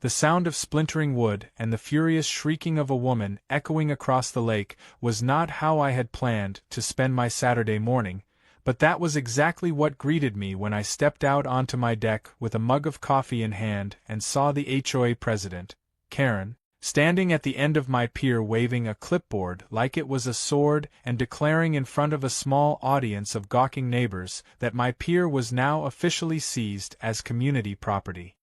The sound of splintering wood and the furious shrieking of a woman echoing across the lake was not how I had planned to spend my Saturday morning, but that was exactly what greeted me when I stepped out onto my deck with a mug of coffee in hand and saw the HOA president, Karen, standing at the end of my pier waving a clipboard like it was a sword and declaring in front of a small audience of gawking neighbors that my pier was now officially seized as community property.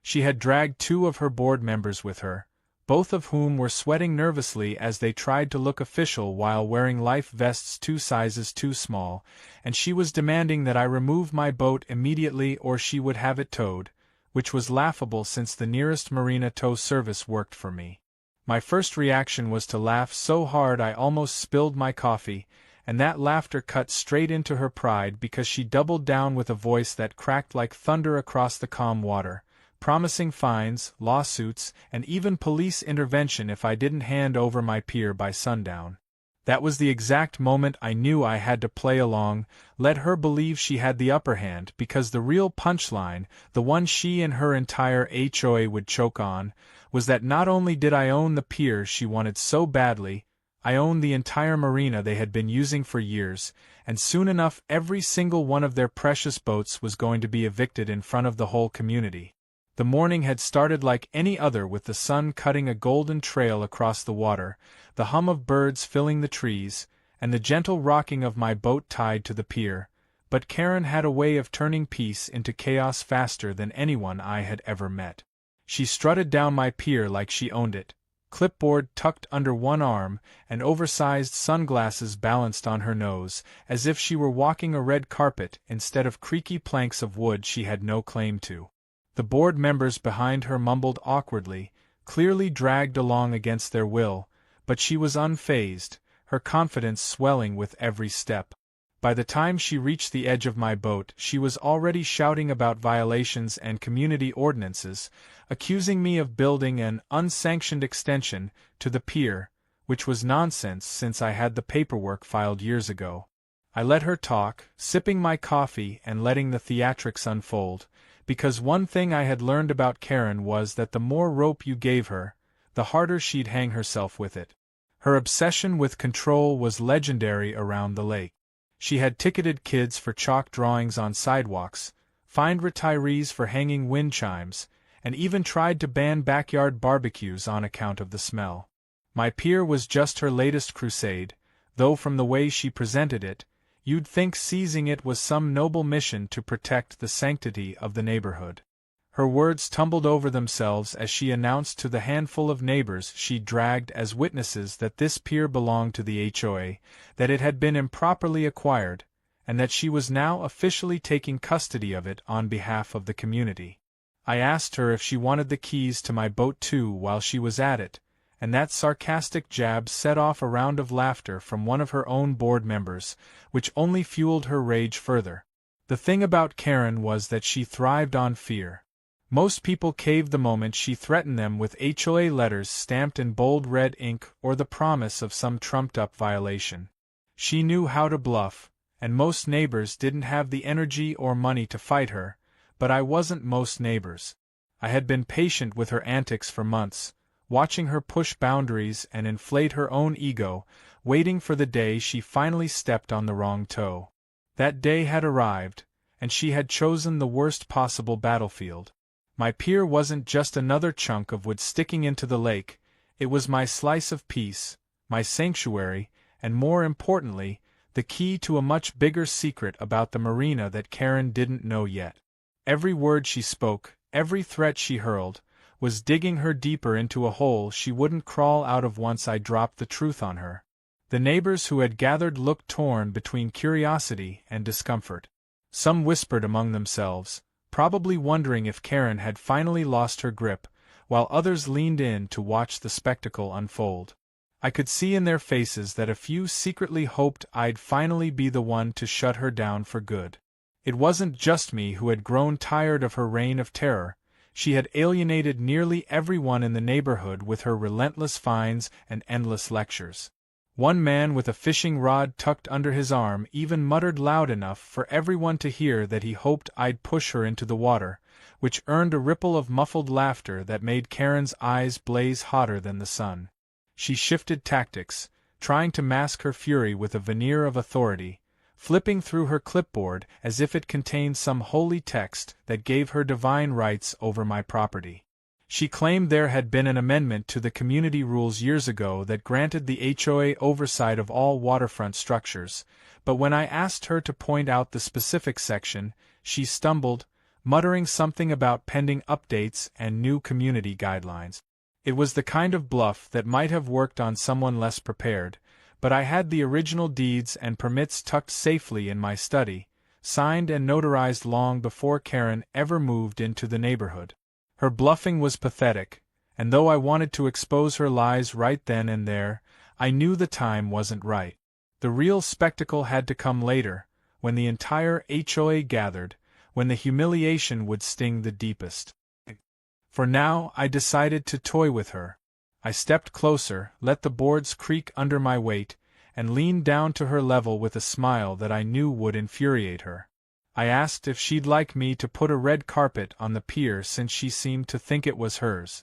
She had dragged 2 of her board members with her, both of whom were sweating nervously as they tried to look official while wearing life vests 2 sizes too small, and she was demanding that I remove my boat immediately or she would have it towed, which was laughable since the nearest Marina tow service worked for me. My first reaction was to laugh so hard I almost spilled my coffee, and that laughter cut straight into her pride because she doubled down with a voice that cracked like thunder across the calm water, promising fines, lawsuits, and even police intervention if I didn't hand over my pier by sundown. That was the exact moment I knew I had to play along, let her believe she had the upper hand because the real punchline, the one she and her entire HOA would choke on, was that not only did I own the pier she wanted so badly, I owned the entire marina they had been using for years, and soon enough every single one of their precious boats was going to be evicted in front of the whole community. The morning had started like any other with the sun cutting a golden trail across the water, the hum of birds filling the trees, and the gentle rocking of my boat tied to the pier, but Karen had a way of turning peace into chaos faster than anyone I had ever met. She strutted down my pier like she owned it, clipboard tucked under one arm and oversized sunglasses balanced on her nose, as if she were walking a red carpet instead of creaky planks of wood she had no claim to. The board members behind her mumbled awkwardly, clearly dragged along against their will, but she was unfazed, her confidence swelling with every step. By the time she reached the edge of my boat, she was already shouting about violations and community ordinances, accusing me of building an unsanctioned extension to the pier, which was nonsense since I had the paperwork filed years ago. I let her talk, sipping my coffee and letting the theatrics unfold, because one thing I had learned about Karen was that the more rope you gave her, the harder she'd hang herself with it. Her obsession with control was legendary around the lake. She had ticketed kids for chalk drawings on sidewalks, fined retirees for hanging wind chimes, and even tried to ban backyard barbecues on account of the smell. My pier was just her latest crusade, though from the way she presented it, you'd think seizing it was some noble mission to protect the sanctity of the neighborhood. Her words tumbled over themselves as she announced to the handful of neighbors she'd dragged as witnesses that this pier belonged to the HOA, that it had been improperly acquired, and that she was now officially taking custody of it on behalf of the community. I asked her if she wanted the keys to my boat too while she was at it, and that sarcastic jab set off a round of laughter from one of her own board members, which only fueled her rage further. The thing about Karen was that she thrived on fear. Most people caved the moment she threatened them with HOA letters stamped in bold red ink or the promise of some trumped-up violation. She knew how to bluff, and most neighbors didn't have the energy or money to fight her, but I wasn't most neighbors. I had been patient with her antics for months, watching her push boundaries and inflate her own ego, waiting for the day she finally stepped on the wrong toe. That day had arrived, and she had chosen the worst possible battlefield. My pier wasn't just another chunk of wood sticking into the lake, it was my slice of peace, my sanctuary, and more importantly, the key to a much bigger secret about the marina that Karen didn't know yet. Every word she spoke, every threat she hurled, was digging her deeper into a hole she wouldn't crawl out of once I dropped the truth on her. The neighbors who had gathered looked torn between curiosity and discomfort. Some whispered among themselves, probably wondering if Karen had finally lost her grip, while others leaned in to watch the spectacle unfold. I could see in their faces that a few secretly hoped I'd finally be the one to shut her down for good. It wasn't just me who had grown tired of her reign of terror. She had alienated nearly everyone in the neighborhood with her relentless fines and endless lectures. One man with a fishing rod tucked under his arm even muttered loud enough for everyone to hear that he hoped I'd push her into the water, which earned a ripple of muffled laughter that made Karen's eyes blaze hotter than the sun. She shifted tactics, trying to mask her fury with a veneer of authority, flipping through her clipboard as if it contained some holy text that gave her divine rights over my property. She claimed there had been an amendment to the community rules years ago that granted the HOA oversight of all waterfront structures, but when I asked her to point out the specific section, she stumbled, muttering something about pending updates and new community guidelines. It was the kind of bluff that might have worked on someone less prepared, but I had the original deeds and permits tucked safely in my study, signed and notarized long before Karen ever moved into the neighborhood. Her bluffing was pathetic, and though I wanted to expose her lies right then and there, I knew the time wasn't right. The real spectacle had to come later, when the entire HOA gathered, when the humiliation would sting the deepest. For now, I decided to toy with her. I stepped closer, let the boards creak under my weight, and leaned down to her level with a smile that I knew would infuriate her. I asked if she'd like me to put a red carpet on the pier since she seemed to think it was hers.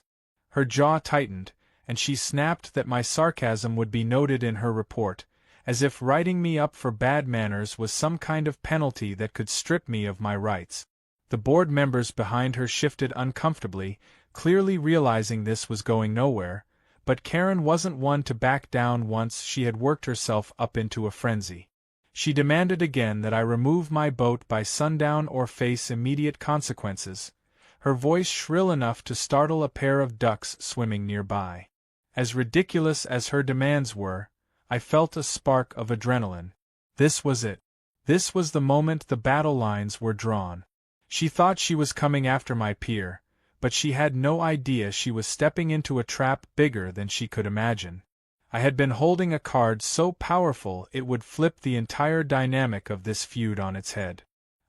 Her jaw tightened, and she snapped that my sarcasm would be noted in her report, as if writing me up for bad manners was some kind of penalty that could strip me of my rights. The board members behind her shifted uncomfortably, clearly realizing this was going nowhere, but Karen wasn't one to back down once she had worked herself up into a frenzy. She demanded again that I remove my boat by sundown or face immediate consequences, her voice shrill enough to startle a pair of ducks swimming nearby. As ridiculous as her demands were, I felt a spark of adrenaline. This was it. This was the moment the battle lines were drawn. She thought she was coming after my pier, but she had no idea she was stepping into a trap bigger than she could imagine. I had been holding a card so powerful it would flip the entire dynamic of this feud on its head.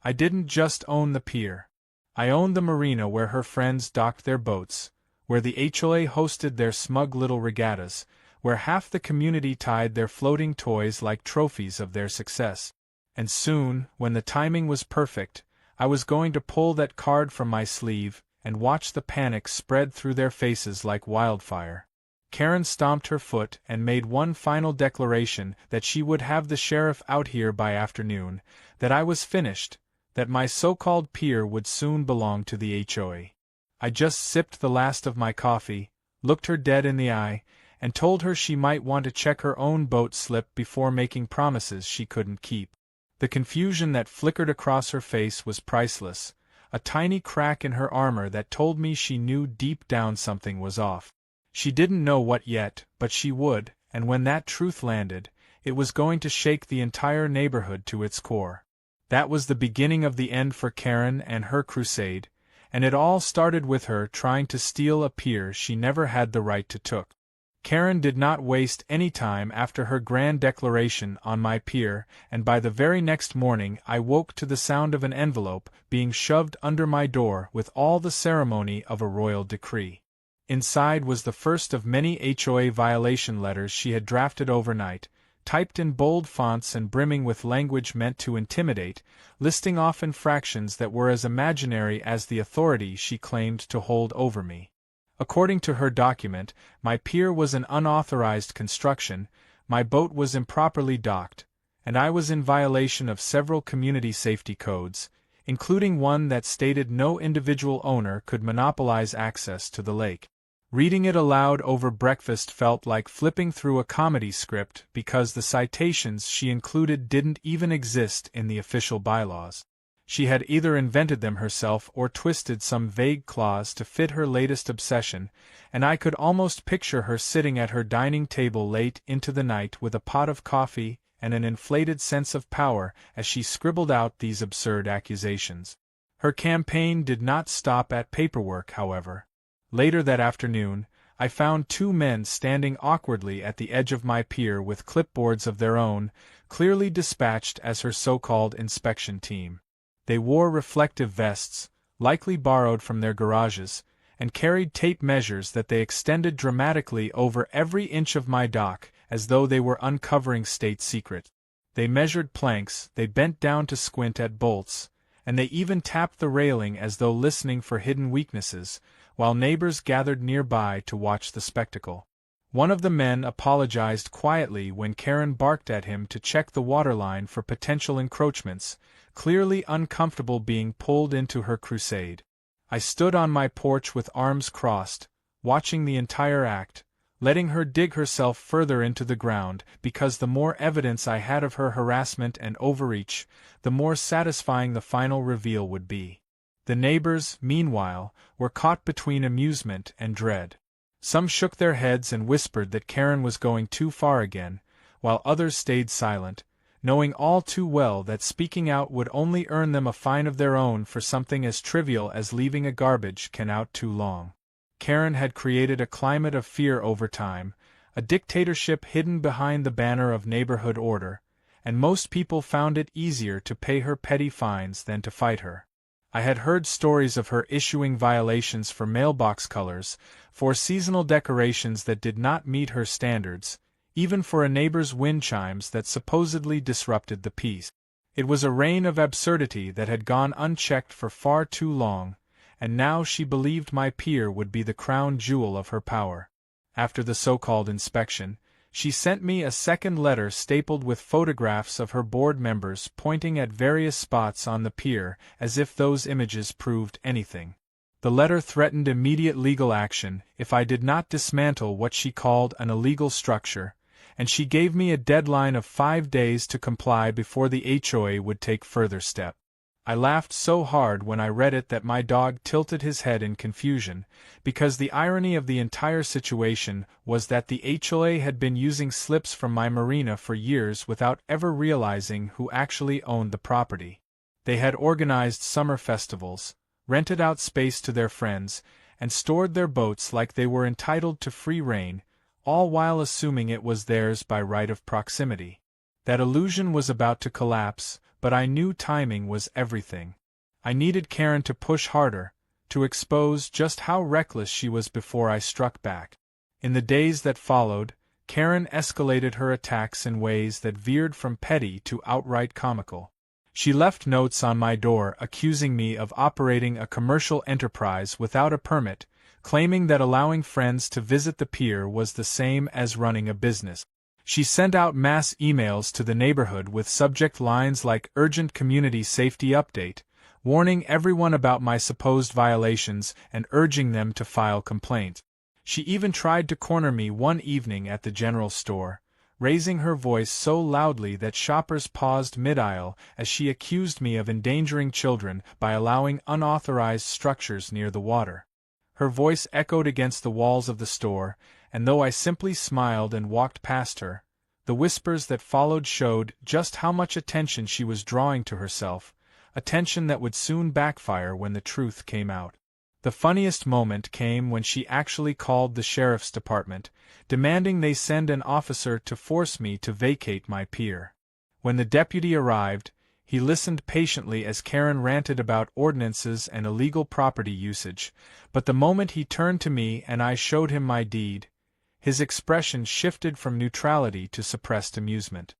I didn't just own the pier. I owned the marina where her friends docked their boats, where the HOA hosted their smug little regattas, where half the community tied their floating toys like trophies of their success. And soon, when the timing was perfect, I was going to pull that card from my sleeve and watch the panic spread through their faces like wildfire. Karen stomped her foot and made one final declaration that she would have the sheriff out here by afternoon, that I was finished, that my so-called pier would soon belong to the HOA. I just sipped the last of my coffee, looked her dead in the eye, and told her she might want to check her own boat slip before making promises she couldn't keep. The confusion that flickered across her face was priceless, a tiny crack in her armor that told me she knew deep down something was off. She didn't know what yet, but she would, and when that truth landed, it was going to shake the entire neighborhood to its core. That was the beginning of the end for Karen and her crusade, and it all started with her trying to steal a pier she never had the right to took. Karen did not waste any time after her grand declaration on my pier, and by the very next morning I woke to the sound of an envelope being shoved under my door with all the ceremony of a royal decree. Inside was the first of many HOA violation letters she had drafted overnight, typed in bold fonts and brimming with language meant to intimidate, listing off infractions that were as imaginary as the authority she claimed to hold over me. According to her document, my pier was an unauthorized construction, my boat was improperly docked, and I was in violation of several community safety codes, including one that stated no individual owner could monopolize access to the lake. Reading it aloud over breakfast felt like flipping through a comedy script because the citations she included didn't even exist in the official bylaws. She had either invented them herself or twisted some vague clause to fit her latest obsession, and I could almost picture her sitting at her dining table late into the night with a pot of coffee and an inflated sense of power as she scribbled out these absurd accusations. Her campaign did not stop at paperwork, however. Later that afternoon, I found two men standing awkwardly at the edge of my pier with clipboards of their own, clearly dispatched as her so-called inspection team. They wore reflective vests, likely borrowed from their garages, and carried tape measures that they extended dramatically over every inch of my dock, as though they were uncovering state secrets. They measured planks, they bent down to squint at bolts, and they even tapped the railing as though listening for hidden weaknesses, while neighbors gathered nearby to watch the spectacle. One of the men apologized quietly when Karen barked at him to check the waterline for potential encroachments, clearly uncomfortable being pulled into her crusade. I stood on my porch with arms crossed, watching the entire act, letting her dig herself further into the ground, because the more evidence I had of her harassment and overreach, the more satisfying the final reveal would be. The neighbors, meanwhile, were caught between amusement and dread. Some shook their heads and whispered that Karen was going too far again, while others stayed silent, knowing all too well that speaking out would only earn them a fine of their own for something as trivial as leaving a garbage can out too long. Karen had created a climate of fear over time, a dictatorship hidden behind the banner of neighborhood order, and most people found it easier to pay her petty fines than to fight her. I had heard stories of her issuing violations for mailbox colors, for seasonal decorations that did not meet her standards, even for a neighbor's wind chimes that supposedly disrupted the peace. It was a reign of absurdity that had gone unchecked for far too long, and now she believed my pier would be the crown jewel of her power. After the so-called inspection, she sent me a second letter stapled with photographs of her board members pointing at various spots on the pier, as if those images proved anything. The letter threatened immediate legal action if I did not dismantle what she called an illegal structure, and she gave me a deadline of 5 days to comply before the HOA would take further steps. I laughed so hard when I read it that my dog tilted his head in confusion, because the irony of the entire situation was that the HOA had been using slips from my Marina for years without ever realizing who actually owned the property. They had organized summer festivals, rented out space to their friends, and stored their boats like they were entitled to free rein, all while assuming it was theirs by right of proximity. That illusion was about to collapse, but I knew timing was everything. I needed Karen to push harder, to expose just how reckless she was before I struck back. In the days that followed, Karen escalated her attacks in ways that veered from petty to outright comical. She left notes on my door accusing me of operating a commercial enterprise without a permit, claiming that allowing friends to visit the pier was the same as running a business. She sent out mass emails to the neighborhood with subject lines like "Urgent Community Safety Update," warning everyone about my supposed violations and urging them to file complaints. She even tried to corner me one evening at the general store, raising her voice so loudly that shoppers paused mid-aisle as she accused me of endangering children by allowing unauthorized structures near the water. Her voice echoed against the walls of the store, and though I simply smiled and walked past her, the whispers that followed showed just how much attention she was drawing to herself, attention that would soon backfire when the truth came out. The funniest moment came when she actually called the sheriff's department, demanding they send an officer to force me to vacate my pier. When the deputy arrived, he listened patiently as Karen ranted about ordinances and illegal property usage, but the moment he turned to me and I showed him my deed, his expression shifted from neutrality to suppressed amusement.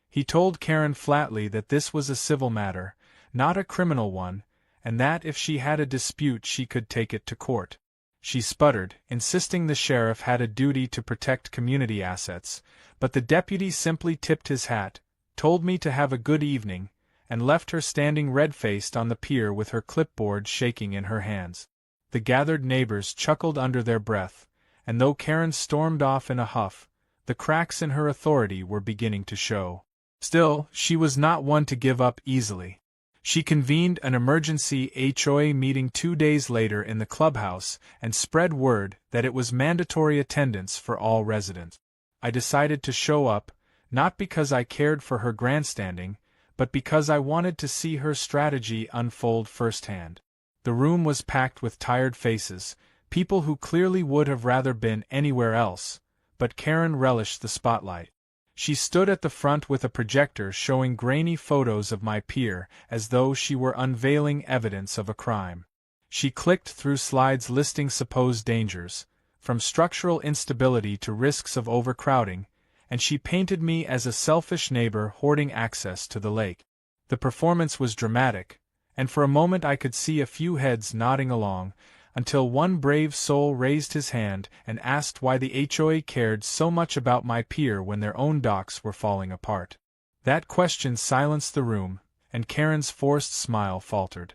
He told Karen flatly that this was a civil matter, not a criminal one, and that if she had a dispute she could take it to court. She sputtered, insisting the sheriff had a duty to protect community assets, but the deputy simply tipped his hat, told me to have a good evening, and left her standing red-faced on the pier with her clipboard shaking in her hands. The gathered neighbors chuckled under their breath, and though Karen stormed off in a huff, the cracks in her authority were beginning to show. Still, she was not one to give up easily. She convened an emergency HOA meeting 2 days later in the clubhouse and spread word that it was mandatory attendance for all residents. I decided to show up, not because I cared for her grandstanding, but because I wanted to see her strategy unfold firsthand. The room was packed with tired faces, people who clearly would have rather been anywhere else, but Karen relished the spotlight. She stood at the front with a projector showing grainy photos of my pier as though she were unveiling evidence of a crime. She clicked through slides listing supposed dangers, from structural instability to risks of overcrowding, and she painted me as a selfish neighbor hoarding access to the lake. The performance was dramatic, and for a moment I could see a few heads nodding along, until one brave soul raised his hand and asked why the HOA cared so much about my pier when their own docks were falling apart. That question silenced the room, and Karen's forced smile faltered.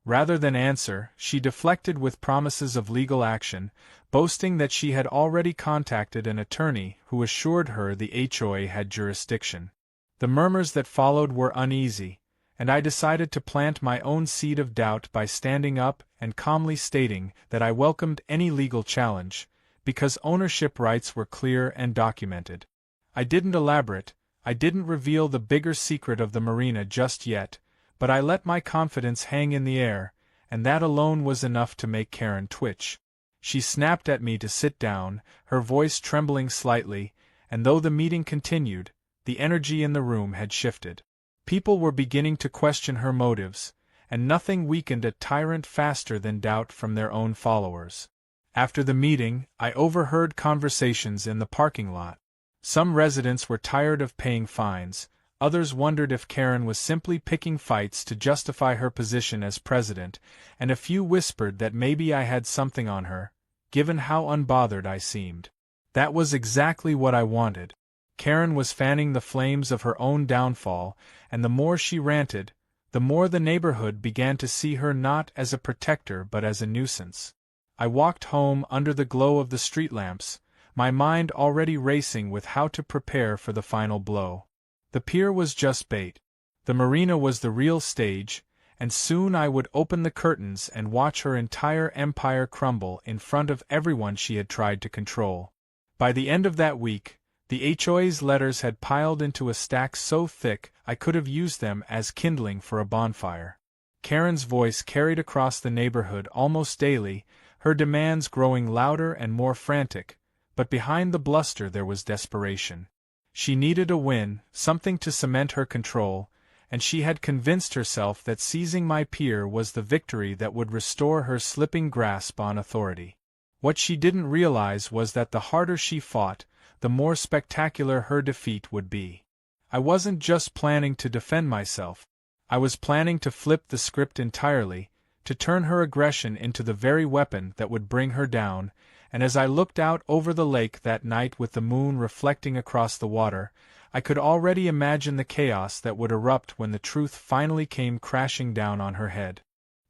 Rather than answer, she deflected with promises of legal action, boasting that she had already contacted an attorney who assured her the HOA had jurisdiction. The murmurs that followed were uneasy, and I decided to plant my own seed of doubt by standing up and calmly stating that I welcomed any legal challenge, because ownership rights were clear and documented. I didn't elaborate, I didn't reveal the bigger secret of the Marina just yet, but I let my confidence hang in the air, and that alone was enough to make Karen twitch. She snapped at me to sit down, her voice trembling slightly, and though the meeting continued, the energy in the room had shifted. People were beginning to question her motives, and nothing weakened a tyrant faster than doubt from their own followers. After the meeting, I overheard conversations in the parking lot. Some residents were tired of paying fines, others wondered if Karen was simply picking fights to justify her position as president, and a few whispered that maybe I had something on her, given how unbothered I seemed. That was exactly what I wanted. Karen was fanning the flames of her own downfall, and the more she ranted, the more the neighborhood began to see her not as a protector but as a nuisance. I walked home under the glow of the street lamps, my mind already racing with how to prepare for the final blow. The pier was just bait. The Marina was the real stage, and soon I would open the curtains and watch her entire empire crumble in front of everyone she had tried to control. By the end of that week, the HOA's letters had piled into a stack so thick I could have used them as kindling for a bonfire. Karen's voice carried across the neighborhood almost daily, her demands growing louder and more frantic, but behind the bluster there was desperation. She needed a win, something to cement her control, and she had convinced herself that seizing my pier was the victory that would restore her slipping grasp on authority. What she didn't realize was that the harder she fought, the more spectacular her defeat would be. I wasn't just planning to defend myself. I was planning to flip the script entirely, to turn her aggression into the very weapon that would bring her down, and as I looked out over the lake that night with the moon reflecting across the water, I could already imagine the chaos that would erupt when the truth finally came crashing down on her head.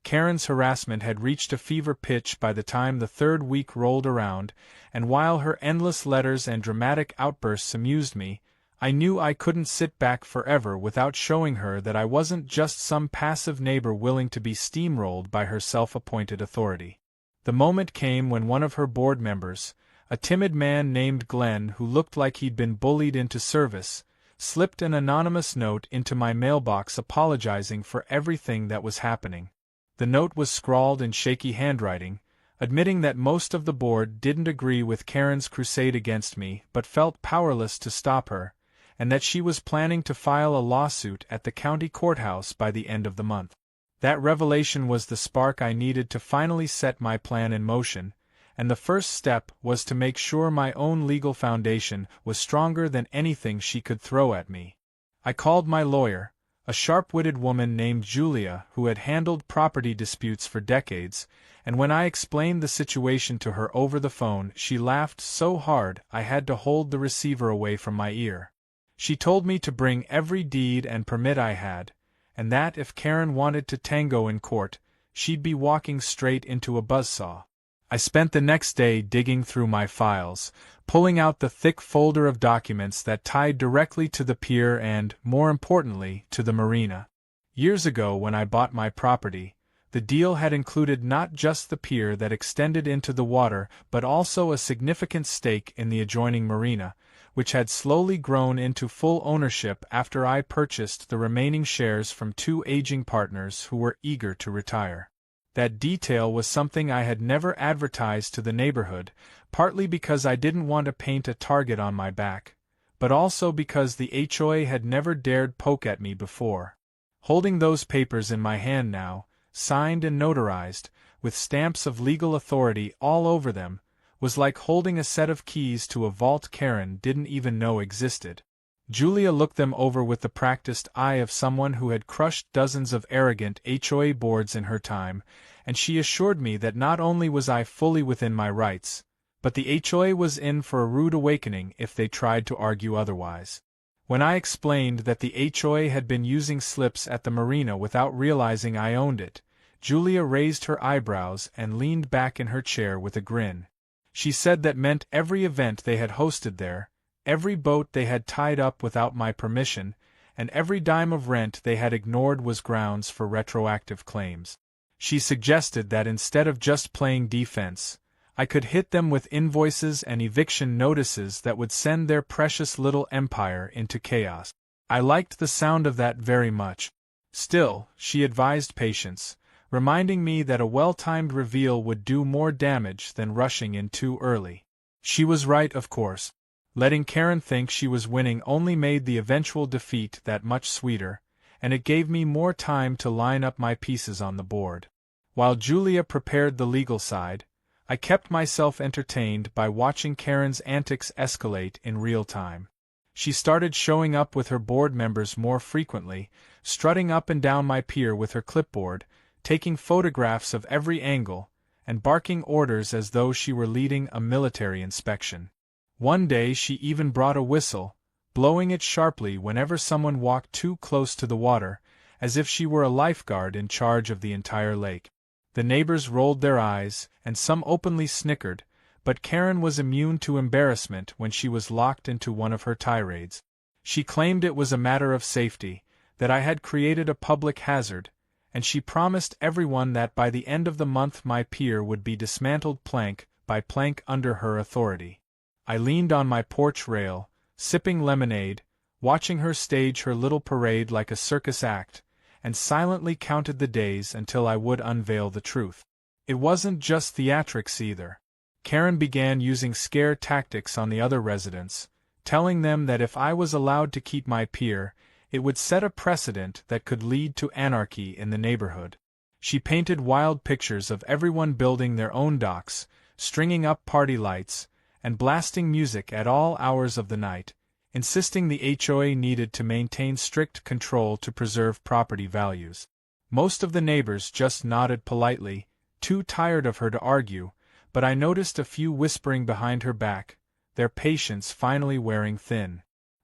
Karen's harassment had reached a fever pitch by the time the third week rolled around, and while her endless letters and dramatic outbursts amused me, I knew I couldn't sit back forever without showing her that I wasn't just some passive neighbor willing to be steamrolled by her self-appointed authority. The moment came when one of her board members, a timid man named Glenn who looked like he'd been bullied into service, slipped an anonymous note into my mailbox apologizing for everything that was happening. The note was scrawled in shaky handwriting, admitting that most of the board didn't agree with Karen's crusade against me but felt powerless to stop her, and that she was planning to file a lawsuit at the county courthouse by the end of the month. That revelation was the spark I needed to finally set my plan in motion, and the first step was to make sure my own legal foundation was stronger than anything she could throw at me. I called my lawyer, a sharp-witted woman named Julia who had handled property disputes for decades, and when I explained the situation to her over the phone she laughed so hard I had to hold the receiver away from my ear. She told me to bring every deed and permit I had, and that if Karen wanted to tango in court, she'd be walking straight into a buzzsaw. I spent the next day digging through my files, pulling out the thick folder of documents that tied directly to the pier and, more importantly, to the Marina. Years ago when I bought my property, the deal had included not just the pier that extended into the water but also a significant stake in the adjoining Marina, which had slowly grown into full ownership after I purchased the remaining shares from two aging partners who were eager to retire. That detail was something I had never advertised to the neighborhood, partly because I didn't want to paint a target on my back, but also because the HOA had never dared poke at me before. Holding those papers in my hand now, signed and notarized, with stamps of legal authority all over them, was like holding a set of keys to a vault Karen didn't even know existed. Julia looked them over with the practiced eye of someone who had crushed dozens of arrogant HOA boards in her time, and she assured me that not only was I fully within my rights, but the HOA was in for a rude awakening if they tried to argue otherwise. When I explained that the HOA had been using slips at the Marina without realizing I owned it, Julia raised her eyebrows and leaned back in her chair with a grin. She said that meant every event they had hosted there, every boat they had tied up without my permission, and every dime of rent they had ignored was grounds for retroactive claims. She suggested that instead of just playing defense, I could hit them with invoices and eviction notices that would send their precious little empire into chaos. I liked the sound of that very much. Still, she advised patience, reminding me that a well-timed reveal would do more damage than rushing in too early. She was right, of course. Letting Karen think she was winning only made the eventual defeat that much sweeter, and it gave me more time to line up my pieces on the board. While Julia prepared the legal side, I kept myself entertained by watching Karen's antics escalate in real time. She started showing up with her board members more frequently, strutting up and down my pier with her clipboard, taking photographs of every angle, and barking orders as though she were leading a military inspection. One day she even brought a whistle, blowing it sharply whenever someone walked too close to the water, as if she were a lifeguard in charge of the entire lake. The neighbors rolled their eyes, and some openly snickered, but Karen was immune to embarrassment when she was locked into one of her tirades. She claimed it was a matter of safety, that I had created a public hazard, and she promised everyone that by the end of the month my pier would be dismantled plank by plank under her authority. I leaned on my porch rail, sipping lemonade, watching her stage her little parade like a circus act, and silently counted the days until I would unveil the truth. It wasn't just theatrics either. Karen began using scare tactics on the other residents, telling them that if I was allowed to keep my pier, it would set a precedent that could lead to anarchy in the neighborhood. She painted wild pictures of everyone building their own docks, stringing up party lights, and blasting music at all hours of the night, insisting the HOA needed to maintain strict control to preserve property values. Most of the neighbors just nodded politely, too tired of her to argue, but I noticed a few whispering behind her back, their patience finally wearing thin.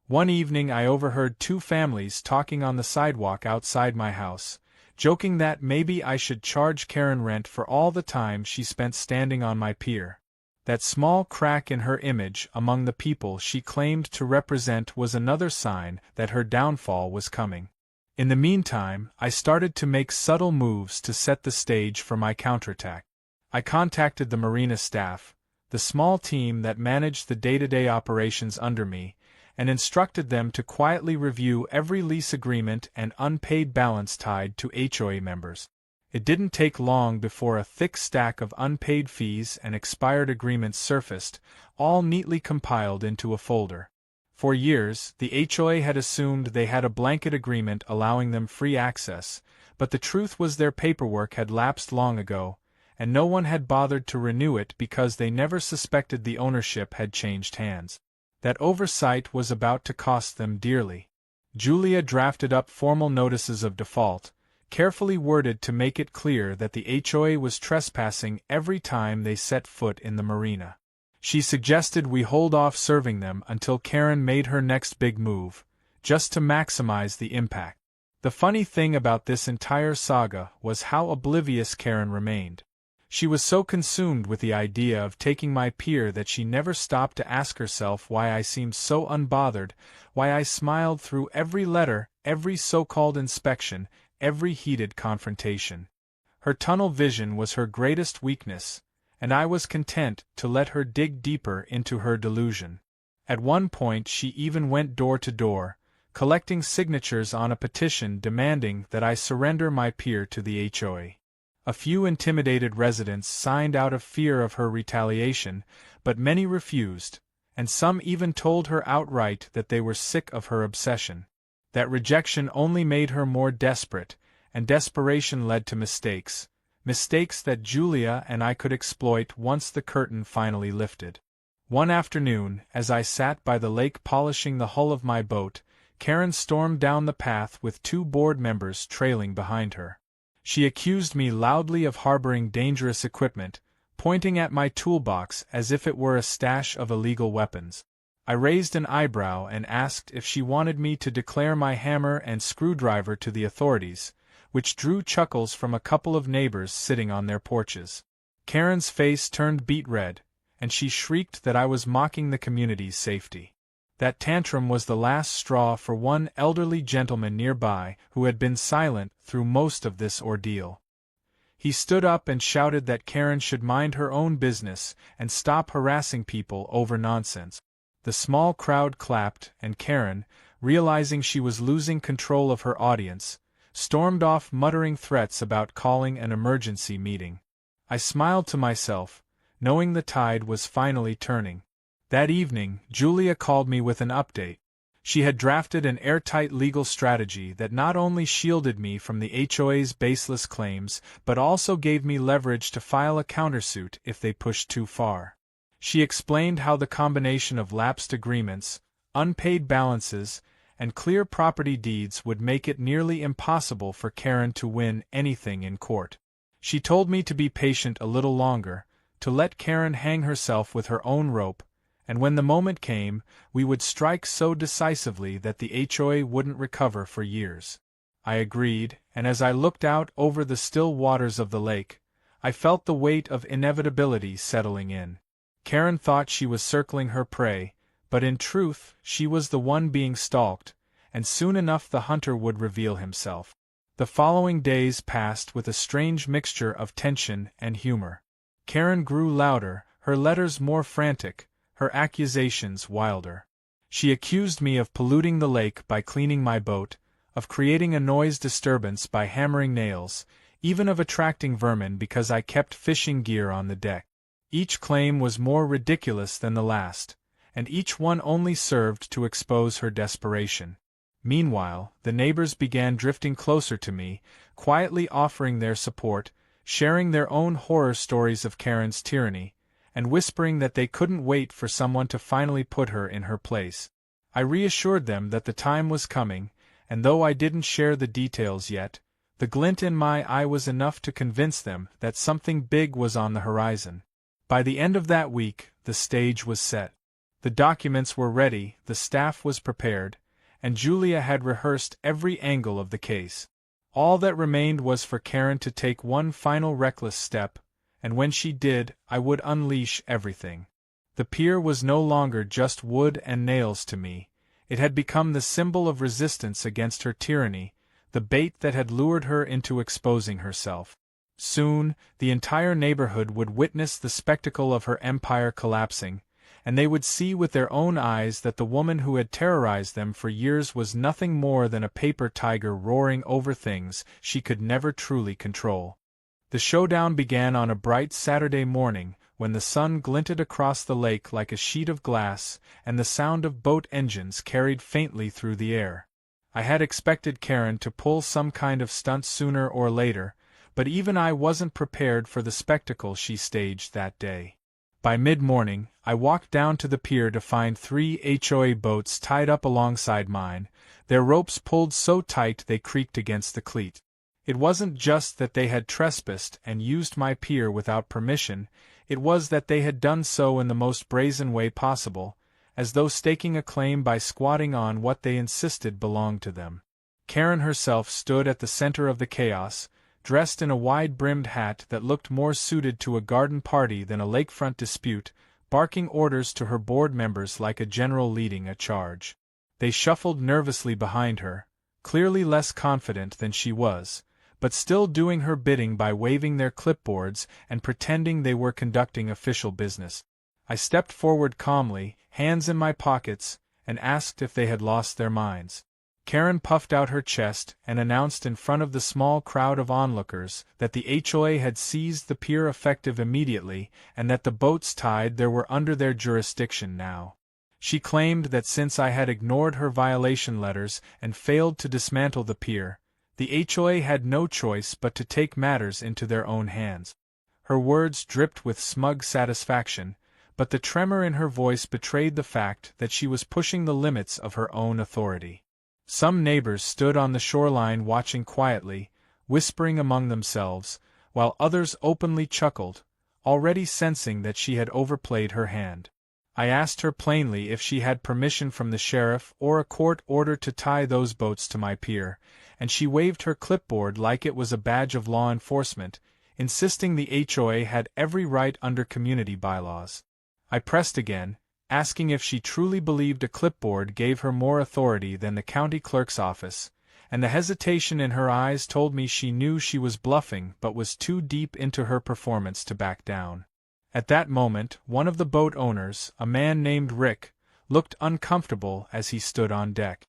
One evening I overheard two families talking on the sidewalk outside my house, joking that maybe I should charge Karen rent for all the time she spent standing on my pier. That small crack in her image among the people she claimed to represent was another sign that her downfall was coming. In the meantime, I started to make subtle moves to set the stage for my counterattack. I contacted the Marina staff, the small team that managed the day-to-day operations under me, and instructed them to quietly review every lease agreement and unpaid balance tied to HOA members. It didn't take long before a thick stack of unpaid fees and expired agreements surfaced, all neatly compiled into a folder. For years, the HOA had assumed they had a blanket agreement allowing them free access, but the truth was their paperwork had lapsed long ago, and no one had bothered to renew it because they never suspected the ownership had changed hands. That oversight was about to cost them dearly. Julia drafted up formal notices of default, carefully worded to make it clear that the HOA was trespassing every time they set foot in the Marina. She suggested we hold off serving them until Karen made her next big move, just to maximize the impact. The funny thing about this entire saga was how oblivious Karen remained. She was so consumed with the idea of taking my pier that she never stopped to ask herself why I seemed so unbothered, why I smiled through every letter, every so-called inspection, every heated confrontation. Her tunnel vision was her greatest weakness, and I was content to let her dig deeper into her delusion. At one point she even went door to door, collecting signatures on a petition demanding that I surrender my pier to the HOA. A few intimidated residents signed out of fear of her retaliation, but many refused, and some even told her outright that they were sick of her obsession. That rejection only made her more desperate, and desperation led to mistakes that Julia and I could exploit once the curtain finally lifted. One afternoon, as I sat by the lake polishing the hull of my boat, Karen stormed down the path with 2 board members trailing behind her. She accused me loudly of harboring dangerous equipment, pointing at my toolbox as if it were a stash of illegal weapons. I raised an eyebrow and asked if she wanted me to declare my hammer and screwdriver to the authorities, which drew chuckles from a couple of neighbors sitting on their porches. Karen's face turned beet red, and she shrieked that I was mocking the community's safety. That tantrum was the last straw for one elderly gentleman nearby who had been silent through most of this ordeal. He stood up and shouted that Karen should mind her own business and stop harassing people over nonsense. The small crowd clapped, and Karen, realizing she was losing control of her audience, stormed off muttering threats about calling an emergency meeting. I smiled to myself, knowing the tide was finally turning. That evening, Julia called me with an update. She had drafted an airtight legal strategy that not only shielded me from the HOA's baseless claims, but also gave me leverage to file a countersuit if they pushed too far. She explained how the combination of lapsed agreements, unpaid balances, and clear property deeds would make it nearly impossible for Karen to win anything in court. She told me to be patient a little longer, to let Karen hang herself with her own rope, and when the moment came, we would strike so decisively that the HOA wouldn't recover for years. I agreed, and as I looked out over the still waters of the lake, I felt the weight of inevitability settling in. Karen thought she was circling her prey, but in truth, she was the one being stalked, and soon enough the hunter would reveal himself. The following days passed with a strange mixture of tension and humor. Karen grew louder, her letters more frantic, her accusations wilder. She accused me of polluting the lake by cleaning my boat, of creating a noise disturbance by hammering nails, even of attracting vermin because I kept fishing gear on the deck. Each claim was more ridiculous than the last, and each one only served to expose her desperation. Meanwhile, the neighbors began drifting closer to me, quietly offering their support, sharing their own horror stories of Karen's tyranny, and whispering that they couldn't wait for someone to finally put her in her place. I reassured them that the time was coming, and though I didn't share the details yet, the glint in my eye was enough to convince them that something big was on the horizon. By the end of that week, the stage was set. The documents were ready, the staff was prepared, and Julia had rehearsed every angle of the case. All that remained was for Karen to take one final reckless step, and when she did, I would unleash everything. The pier was no longer just wood and nails to me. It had become the symbol of resistance against her tyranny, the bait that had lured her into exposing herself. Soon, the entire neighborhood would witness the spectacle of her empire collapsing, and they would see with their own eyes that the woman who had terrorized them for years was nothing more than a paper tiger roaring over things she could never truly control. The showdown began on a bright Saturday morning, when the sun glinted across the lake like a sheet of glass, and the sound of boat engines carried faintly through the air. I had expected Karen to pull some kind of stunt sooner or later, but even I wasn't prepared for the spectacle she staged that day. By mid-morning, I walked down to the pier to find 3 HOA boats tied up alongside mine, their ropes pulled so tight they creaked against the cleat. It wasn't just that they had trespassed and used my pier without permission, it was that they had done so in the most brazen way possible, as though staking a claim by squatting on what they insisted belonged to them. Karen herself stood at the center of the chaos, dressed in a wide-brimmed hat that looked more suited to a garden party than a lakefront dispute, barking orders to her board members like a general leading a charge. They shuffled nervously behind her, clearly less confident than she was, but still doing her bidding by waving their clipboards and pretending they were conducting official business. I stepped forward calmly, hands in my pockets, and asked if they had lost their minds. Karen puffed out her chest and announced in front of the small crowd of onlookers that the HOA had seized the pier effective immediately and that the boats tied there were under their jurisdiction now. She claimed that since I had ignored her violation letters and failed to dismantle the pier, the HOA had no choice but to take matters into their own hands. Her words dripped with smug satisfaction, but the tremor in her voice betrayed the fact that she was pushing the limits of her own authority. Some neighbors stood on the shoreline watching quietly, whispering among themselves, while others openly chuckled, already sensing that she had overplayed her hand. I asked her plainly if she had permission from the sheriff or a court order to tie those boats to my pier, and she waved her clipboard like it was a badge of law enforcement, insisting the HOA had every right under community bylaws. I pressed again, asking if she truly believed a clipboard gave her more authority than the county clerk's office, and the hesitation in her eyes told me she knew she was bluffing but was too deep into her performance to back down. At that moment, one of the boat owners, a man named Rick, looked uncomfortable as he stood on deck.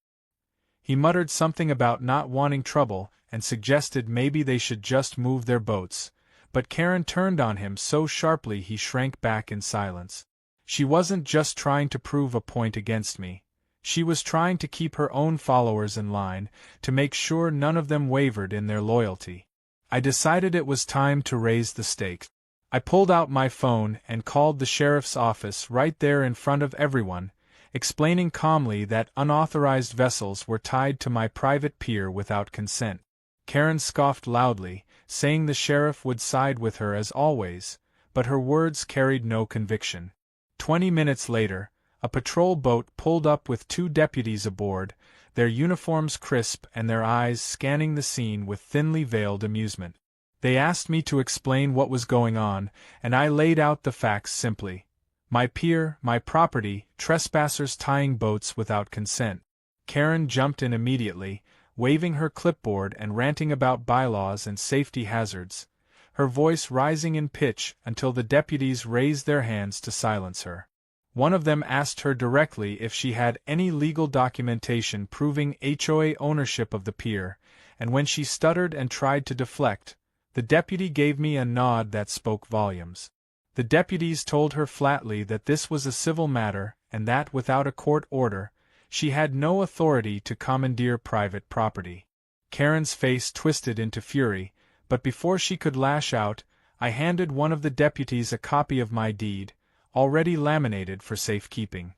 He muttered something about not wanting trouble and suggested maybe they should just move their boats, but Karen turned on him so sharply he shrank back in silence. She wasn't just trying to prove a point against me. She was trying to keep her own followers in line, to make sure none of them wavered in their loyalty. I decided it was time to raise the stakes. I pulled out my phone and called the sheriff's office right there in front of everyone, explaining calmly that unauthorized vessels were tied to my private pier without consent. Karen scoffed loudly, saying the sheriff would side with her as always, but her words carried no conviction. 20 minutes later, a patrol boat pulled up with 2 deputies aboard, their uniforms crisp and their eyes scanning the scene with thinly veiled amusement. They asked me to explain what was going on, and I laid out the facts simply. My pier, my property, trespassers tying boats without consent. Karen jumped in immediately, waving her clipboard and ranting about bylaws and safety hazards, her voice rising in pitch until the deputies raised their hands to silence her. One of them asked her directly if she had any legal documentation proving HOA ownership of the pier, and when she stuttered and tried to deflect, the deputy gave me a nod that spoke volumes. The deputies told her flatly that this was a civil matter and that without a court order, she had no authority to commandeer private property. Karen's face twisted into fury, but before she could lash out, I handed one of the deputies a copy of my deed, already laminated for safekeeping.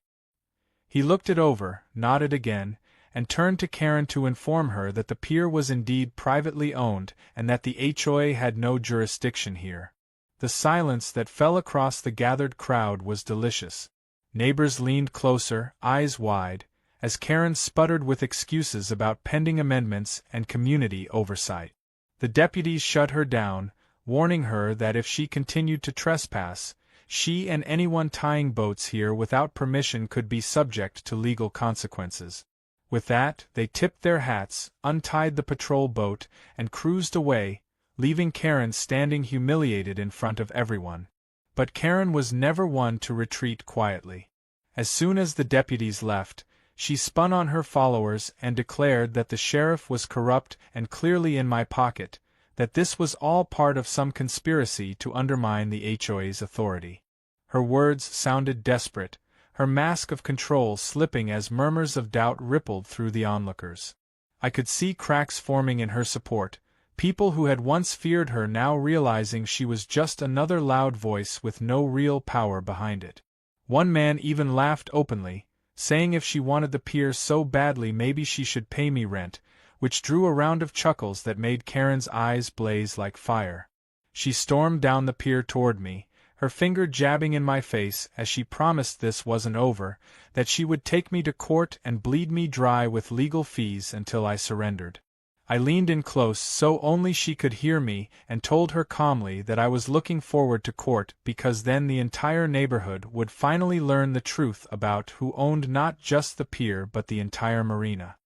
He looked it over, nodded again, and turned to Karen to inform her that the pier was indeed privately owned and that the HOA had no jurisdiction here. The silence that fell across the gathered crowd was delicious. Neighbors leaned closer, eyes wide, as Karen sputtered with excuses about pending amendments and community oversight. The deputies shut her down, warning her that if she continued to trespass, she and anyone tying boats here without permission could be subject to legal consequences. With that, they tipped their hats, untied the patrol boat, and cruised away, leaving Karen standing humiliated in front of everyone. But Karen was never one to retreat quietly. As soon as the deputies left, she spun on her followers and declared that the sheriff was corrupt and clearly in my pocket, that this was all part of some conspiracy to undermine the HOA's authority. Her words sounded desperate, her mask of control slipping as murmurs of doubt rippled through the onlookers. I could see cracks forming in her support, people who had once feared her now realizing she was just another loud voice with no real power behind it. One man even laughed openly, saying if she wanted the pier so badly maybe she should pay me rent, which drew a round of chuckles that made Karen's eyes blaze like fire. She stormed down the pier toward me, her finger jabbing in my face as she promised this wasn't over, that she would take me to court and bleed me dry with legal fees until I surrendered. I leaned in close so only she could hear me and told her calmly that I was looking forward to court because then the entire neighborhood would finally learn the truth about who owned not just the pier but the entire marina.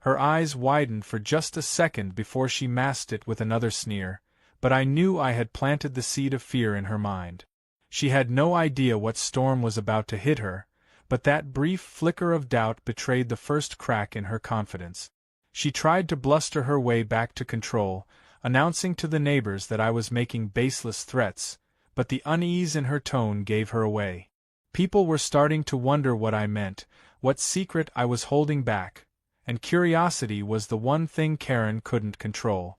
Her eyes widened for just a second before she masked it with another sneer, but I knew I had planted the seed of fear in her mind. She had no idea what storm was about to hit her, but that brief flicker of doubt betrayed the first crack in her confidence. She tried to bluster her way back to control, announcing to the neighbors that I was making baseless threats, but the unease in her tone gave her away. People were starting to wonder what I meant, what secret I was holding back, and curiosity was the one thing Karen couldn't control.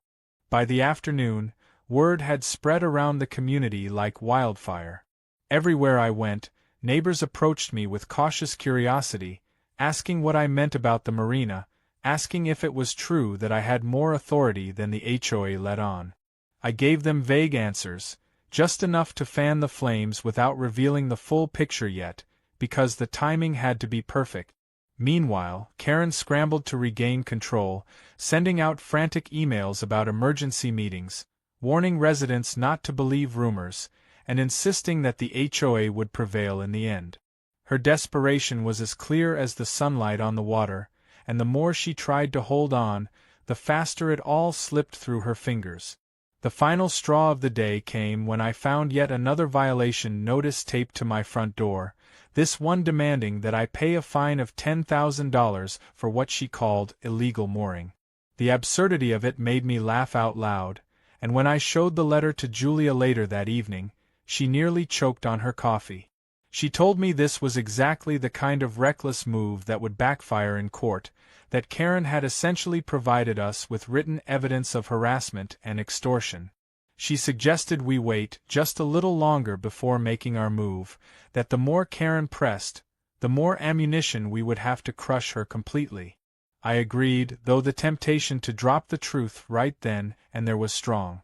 By the afternoon, word had spread around the community like wildfire. Everywhere I went, Neighbors approached me with cautious curiosity, asking what I meant about the Marina, asking if it was true that I had more authority than the HOA let on. I gave them vague answers, just enough to fan the flames without revealing the full picture yet, because the timing had to be perfect. Meanwhile, Karen scrambled to regain control, sending out frantic emails about emergency meetings, warning residents not to believe rumors, and insisting that the HOA would prevail in the end. Her desperation was as clear as the sunlight on the water, and the more she tried to hold on, the faster it all slipped through her fingers. The final straw of the day came when I found yet another violation notice taped to my front door, this one demanding that I pay a fine of $10,000 for what she called illegal mooring. The absurdity of it made me laugh out loud, and when I showed the letter to Julia later that evening, she nearly choked on her coffee. She told me this was exactly the kind of reckless move that would backfire in court, that Karen had essentially provided us with written evidence of harassment and extortion. She suggested we wait just a little longer before making our move, that the more Karen pressed, the more ammunition we would have to crush her completely. I agreed, though the temptation to drop the truth right then and there was strong.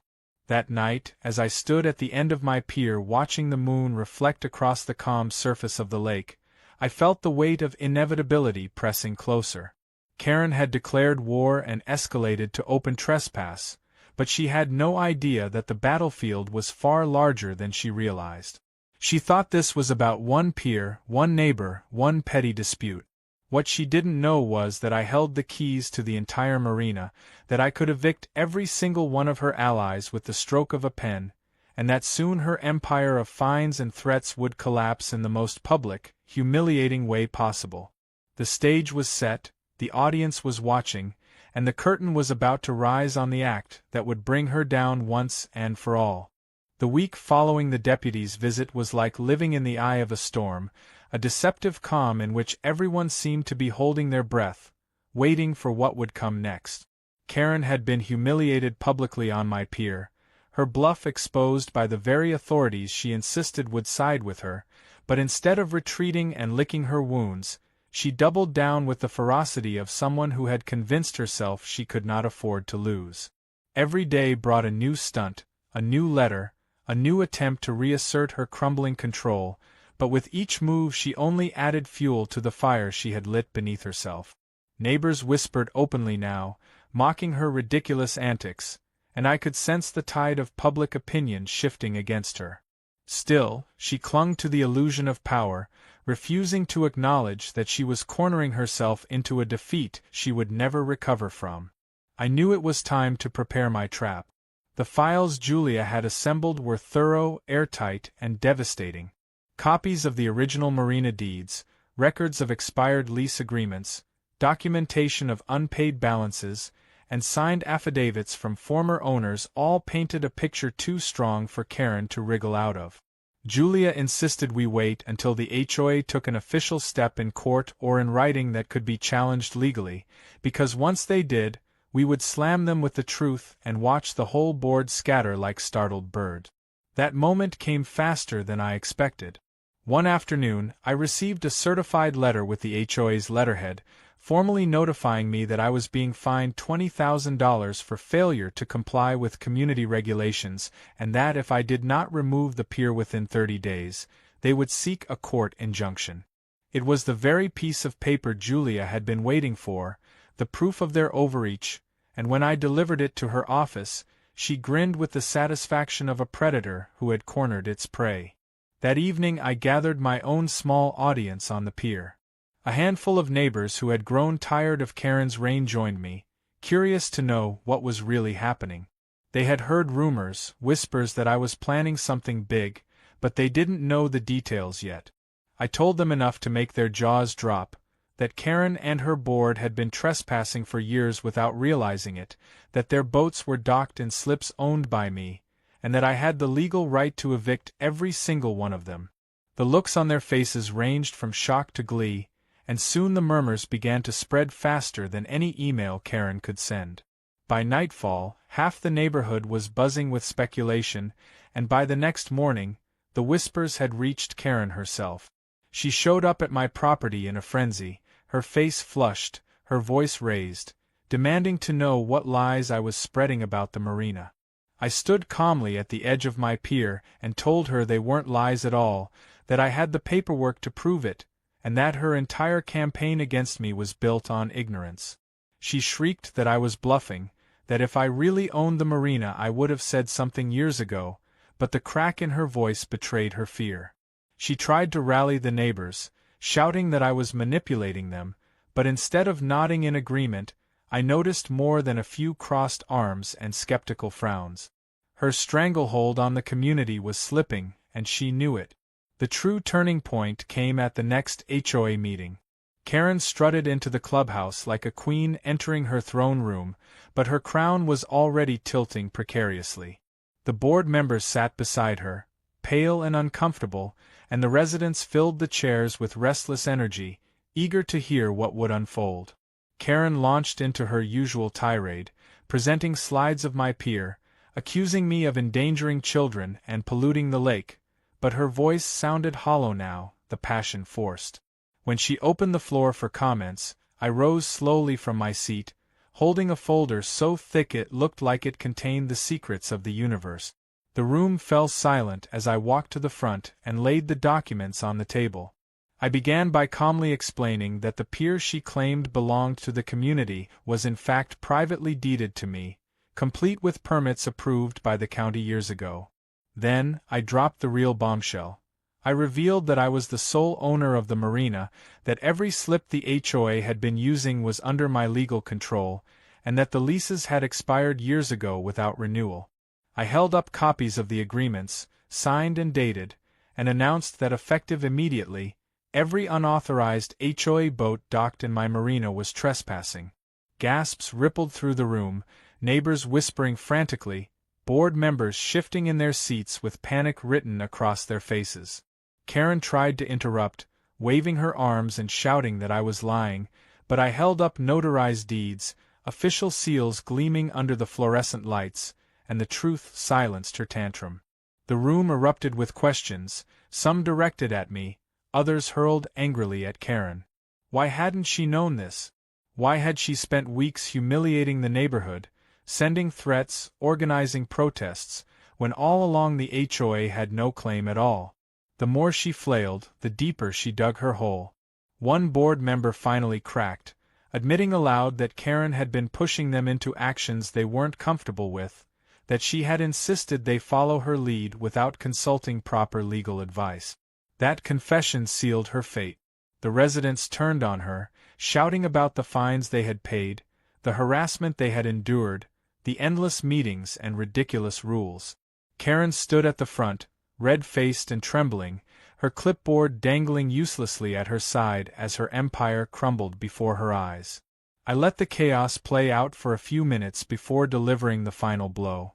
That night, as I stood at the end of my pier watching the moon reflect across the calm surface of the lake, I felt the weight of inevitability pressing closer. Karen had declared war and escalated to open trespass, but she had no idea that the battlefield was far larger than she realized. She thought this was about one pier, one neighbor, one petty dispute. What she didn't know was that I held the keys to the entire marina, that I could evict every single one of her allies with the stroke of a pen, and that soon her empire of fines and threats would collapse in the most public, humiliating way possible. The stage was set, the audience was watching, and the curtain was about to rise on the act that would bring her down once and for all. The week following the deputy's visit was like living in the eye of a storm, a deceptive calm in which everyone seemed to be holding their breath, waiting for what would come next. Karen had been humiliated publicly on my pier, her bluff exposed by the very authorities she insisted would side with her, but instead of retreating and licking her wounds, she doubled down with the ferocity of someone who had convinced herself she could not afford to lose. Every day brought a new stunt, a new letter, a new attempt to reassert her crumbling control, but with each move she only added fuel to the fire she had lit beneath herself. Neighbors whispered openly now, mocking her ridiculous antics, and I could sense the tide of public opinion shifting against her. Still, she clung to the illusion of power, refusing to acknowledge that she was cornering herself into a defeat she would never recover from. I knew it was time to prepare my trap. The files Julia had assembled were thorough, airtight, and devastating. Copies of the original Marina deeds, records of expired lease agreements, documentation of unpaid balances, and signed affidavits from former owners all painted a picture too strong for Karen to wriggle out of. Julia insisted we wait until the HOA took an official step in court or in writing that could be challenged legally, because once they did, we would slam them with the truth and watch the whole board scatter like startled birds. That moment came faster than I expected. One afternoon, I received a certified letter with the HOA's letterhead, formally notifying me that I was being fined $20,000 for failure to comply with community regulations, and that if I did not remove the pier within 30 days, they would seek a court injunction. It was the very piece of paper Julia had been waiting for, the proof of their overreach, and when I delivered it to her office, she grinned with the satisfaction of a predator who had cornered its prey. That evening I gathered my own small audience on the pier. A handful of neighbors who had grown tired of Karen's reign joined me, curious to know what was really happening. They had heard rumors, whispers that I was planning something big, but they didn't know the details yet. I told them enough to make their jaws drop, that Karen and her board had been trespassing for years without realizing it, that their boats were docked in slips owned by me, and that I had the legal right to evict every single one of them. The looks on their faces ranged from shock to glee, and soon the murmurs began to spread faster than any email Karen could send. By nightfall, half the neighborhood was buzzing with speculation, and by the next morning, the whispers had reached Karen herself. She showed up at my property in a frenzy, her face flushed, her voice raised, demanding to know what lies I was spreading about the marina. I stood calmly at the edge of my pier and told her they weren't lies at all, that I had the paperwork to prove it, and that her entire campaign against me was built on ignorance. She shrieked that I was bluffing, that if I really owned the marina I would have said something years ago, but the crack in her voice betrayed her fear. She tried to rally the neighbors, shouting that I was manipulating them, but instead of nodding in agreement, I noticed more than a few crossed arms and skeptical frowns. Her stranglehold on the community was slipping, and she knew it. The true turning point came at the next HOA meeting. Karen strutted into the clubhouse like a queen entering her throne room, but her crown was already tilting precariously. The board members sat beside her, pale and uncomfortable, and the residents filled the chairs with restless energy, eager to hear what would unfold. Karen launched into her usual tirade, presenting slides of my pier, accusing me of endangering children and polluting the lake, but her voice sounded hollow now, the passion forced. When she opened the floor for comments, I rose slowly from my seat, holding a folder so thick it looked like it contained the secrets of the universe. The room fell silent as I walked to the front and laid the documents on the table. I began by calmly explaining that the pier she claimed belonged to the community was in fact privately deeded to me, complete with permits approved by the county years ago. Then, I dropped the real bombshell. I revealed that I was the sole owner of the marina, that every slip the HOA had been using was under my legal control, and that the leases had expired years ago without renewal. I held up copies of the agreements, signed and dated, and announced that effective immediately, every unauthorized HOA boat docked in my marina was trespassing. Gasps rippled through the room, neighbors whispering frantically, board members shifting in their seats with panic written across their faces. Karen tried to interrupt, waving her arms and shouting that I was lying, but I held up notarized deeds, official seals gleaming under the fluorescent lights, and the truth silenced her tantrum. The room erupted with questions, some directed at me, others hurled angrily at Karen. Why hadn't she known this? Why had she spent weeks humiliating the neighborhood, sending threats, organizing protests, when all along the HOA had no claim at all? The more she flailed, the deeper she dug her hole. One board member finally cracked, admitting aloud that Karen had been pushing them into actions they weren't comfortable with, that she had insisted they follow her lead without consulting proper legal advice. That confession sealed her fate. The residents turned on her, shouting about the fines they had paid, the harassment they had endured, the endless meetings and ridiculous rules. Karen stood at the front, red-faced and trembling, her clipboard dangling uselessly at her side as her empire crumbled before her eyes. I let the chaos play out for a few minutes before delivering the final blow.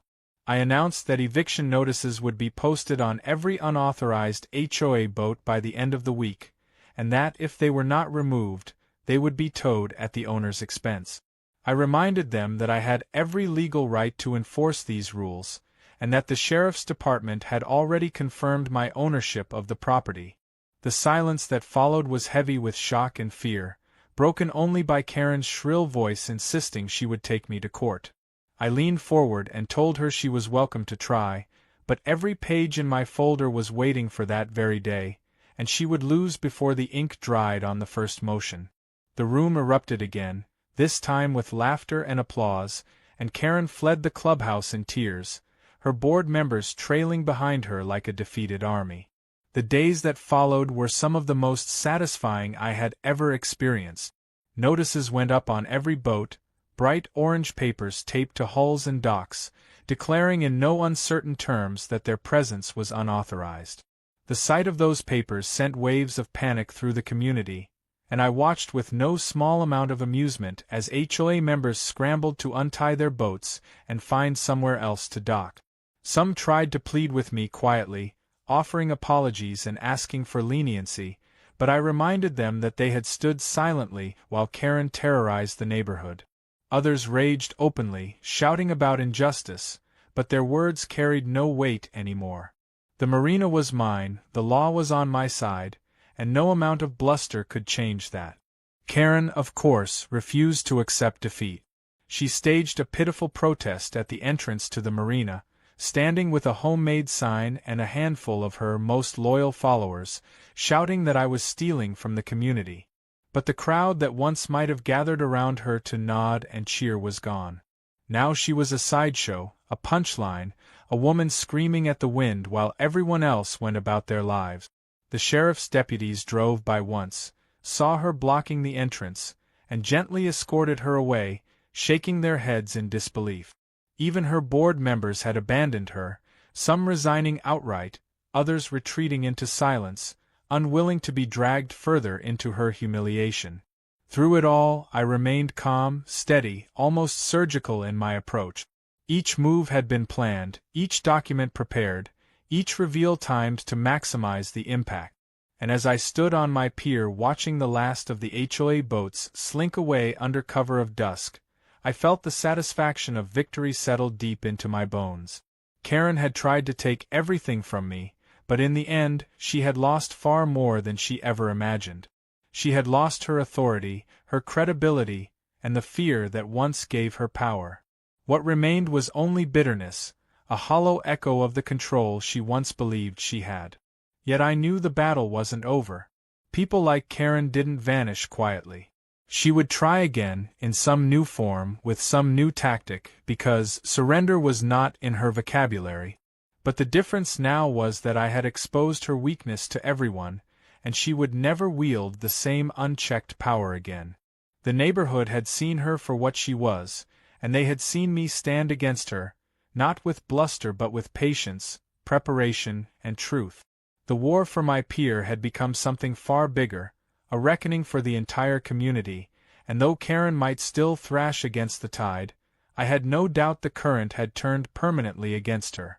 I announced that eviction notices would be posted on every unauthorized HOA boat by the end of the week, and that if they were not removed, they would be towed at the owner's expense. I reminded them that I had every legal right to enforce these rules, and that the sheriff's department had already confirmed my ownership of the property. The silence that followed was heavy with shock and fear, broken only by Karen's shrill voice insisting she would take me to court. I leaned forward and told her she was welcome to try, but every page in my folder was waiting for that very day, and she would lose before the ink dried on the first motion. The room erupted again, this time with laughter and applause, and Karen fled the clubhouse in tears, her board members trailing behind her like a defeated army. The days that followed were some of the most satisfying I had ever experienced. Notices went up on every boat, bright orange papers taped to hulls and docks, declaring in no uncertain terms that their presence was unauthorized. The sight of those papers sent waves of panic through the community, and I watched with no small amount of amusement as HOA members scrambled to untie their boats and find somewhere else to dock. Some tried to plead with me quietly, offering apologies and asking for leniency, but I reminded them that they had stood silently while Karen terrorized the neighborhood. Others raged openly, shouting about injustice, but their words carried no weight anymore. The marina was mine, the law was on my side, and no amount of bluster could change that. Karen, of course, refused to accept defeat. She staged a pitiful protest at the entrance to the marina, standing with a homemade sign and a handful of her most loyal followers, shouting that I was stealing from the community. But the crowd that once might have gathered around her to nod and cheer was gone. Now she was a sideshow, a punchline, a woman screaming at the wind while everyone else went about their lives. The sheriff's deputies drove by once, saw her blocking the entrance, and gently escorted her away, shaking their heads in disbelief. Even her board members had abandoned her, some resigning outright, others retreating into silence, unwilling to be dragged further into her humiliation. Through it all, I remained calm, steady, almost surgical in my approach. Each move had been planned, each document prepared, each reveal timed to maximize the impact. And as I stood on my pier watching the last of the HOA boats slink away under cover of dusk, I felt the satisfaction of victory settle deep into my bones. Karen had tried to take everything from me, but in the end, she had lost far more than she ever imagined. She had lost her authority, her credibility, and the fear that once gave her power. What remained was only bitterness, a hollow echo of the control she once believed she had. Yet I knew the battle wasn't over. People like Karen didn't vanish quietly. She would try again, in some new form, with some new tactic, because surrender was not in her vocabulary. But the difference now was that I had exposed her weakness to everyone, and she would never wield the same unchecked power again. The neighborhood had seen her for what she was, and they had seen me stand against her, not with bluster but with patience, preparation, and truth. The war for my pier had become something far bigger, a reckoning for the entire community, and though Karen might still thrash against the tide, I had no doubt the current had turned permanently against her.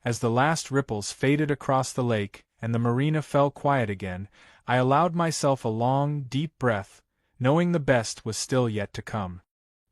As the last ripples faded across the lake and the marina fell quiet again, I allowed myself a long, deep breath, knowing the best was still yet to come.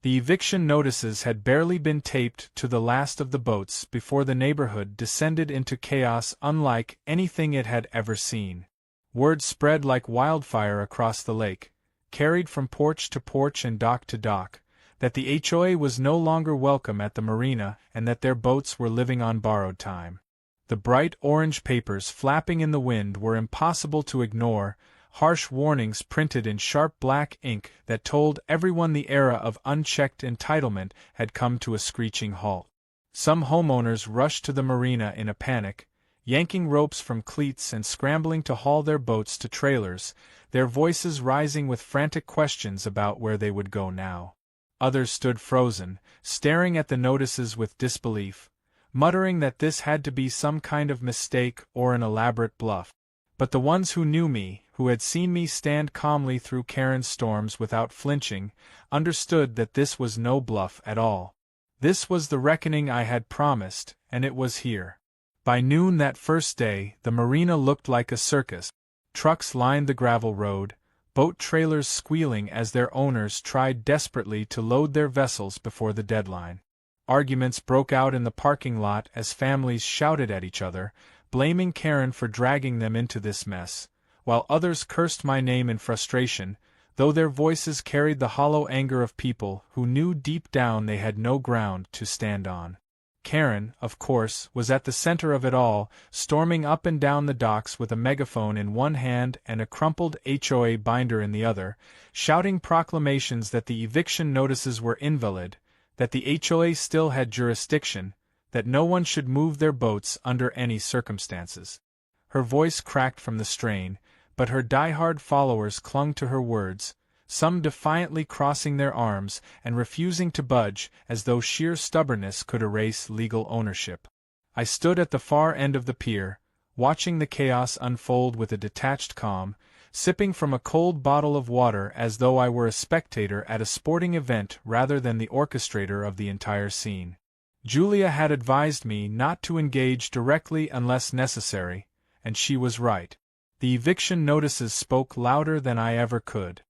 The eviction notices had barely been taped to the last of the boats before the neighborhood descended into chaos unlike anything it had ever seen. Word spread like wildfire across the lake, carried from porch to porch and dock to dock, that the HOA was no longer welcome at the marina and that their boats were living on borrowed time. The bright orange papers flapping in the wind were impossible to ignore, harsh warnings printed in sharp black ink that told everyone the era of unchecked entitlement had come to a screeching halt. Some homeowners rushed to the marina in a panic, yanking ropes from cleats and scrambling to haul their boats to trailers, their voices rising with frantic questions about where they would go now. Others stood frozen, staring at the notices with disbelief, muttering that this had to be some kind of mistake or an elaborate bluff. But the ones who knew me, who had seen me stand calmly through Karen's storms without flinching, understood that this was no bluff at all. This was the reckoning I had promised, and it was here. By noon that first day, the marina looked like a circus. Trucks lined the gravel road, boat trailers squealing as their owners tried desperately to load their vessels before the deadline. Arguments broke out in the parking lot as families shouted at each other, blaming Karen for dragging them into this mess, while others cursed my name in frustration, though their voices carried the hollow anger of people who knew deep down they had no ground to stand on. Karen, of course, was at the center of it all, storming up and down the docks with a megaphone in one hand and a crumpled HOA binder in the other, shouting proclamations that the eviction notices were invalid, that the HOA still had jurisdiction, that no one should move their boats under any circumstances. Her voice cracked from the strain, but her die-hard followers clung to her words, some defiantly crossing their arms and refusing to budge as though sheer stubbornness could erase legal ownership. I stood at the far end of the pier, watching the chaos unfold with a detached calm, sipping from a cold bottle of water as though I were a spectator at a sporting event rather than the orchestrator of the entire scene. Julia had advised me not to engage directly unless necessary, and she was right. The eviction notices spoke louder than I ever could.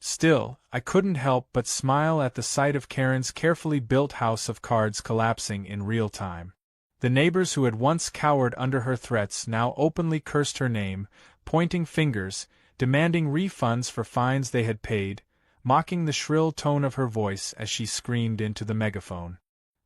Still, I couldn't help but smile at the sight of Karen's carefully built house of cards collapsing in real time. The neighbors who had once cowered under her threats now openly cursed her name, pointing fingers, demanding refunds for fines they had paid, mocking the shrill tone of her voice as she screamed into the megaphone.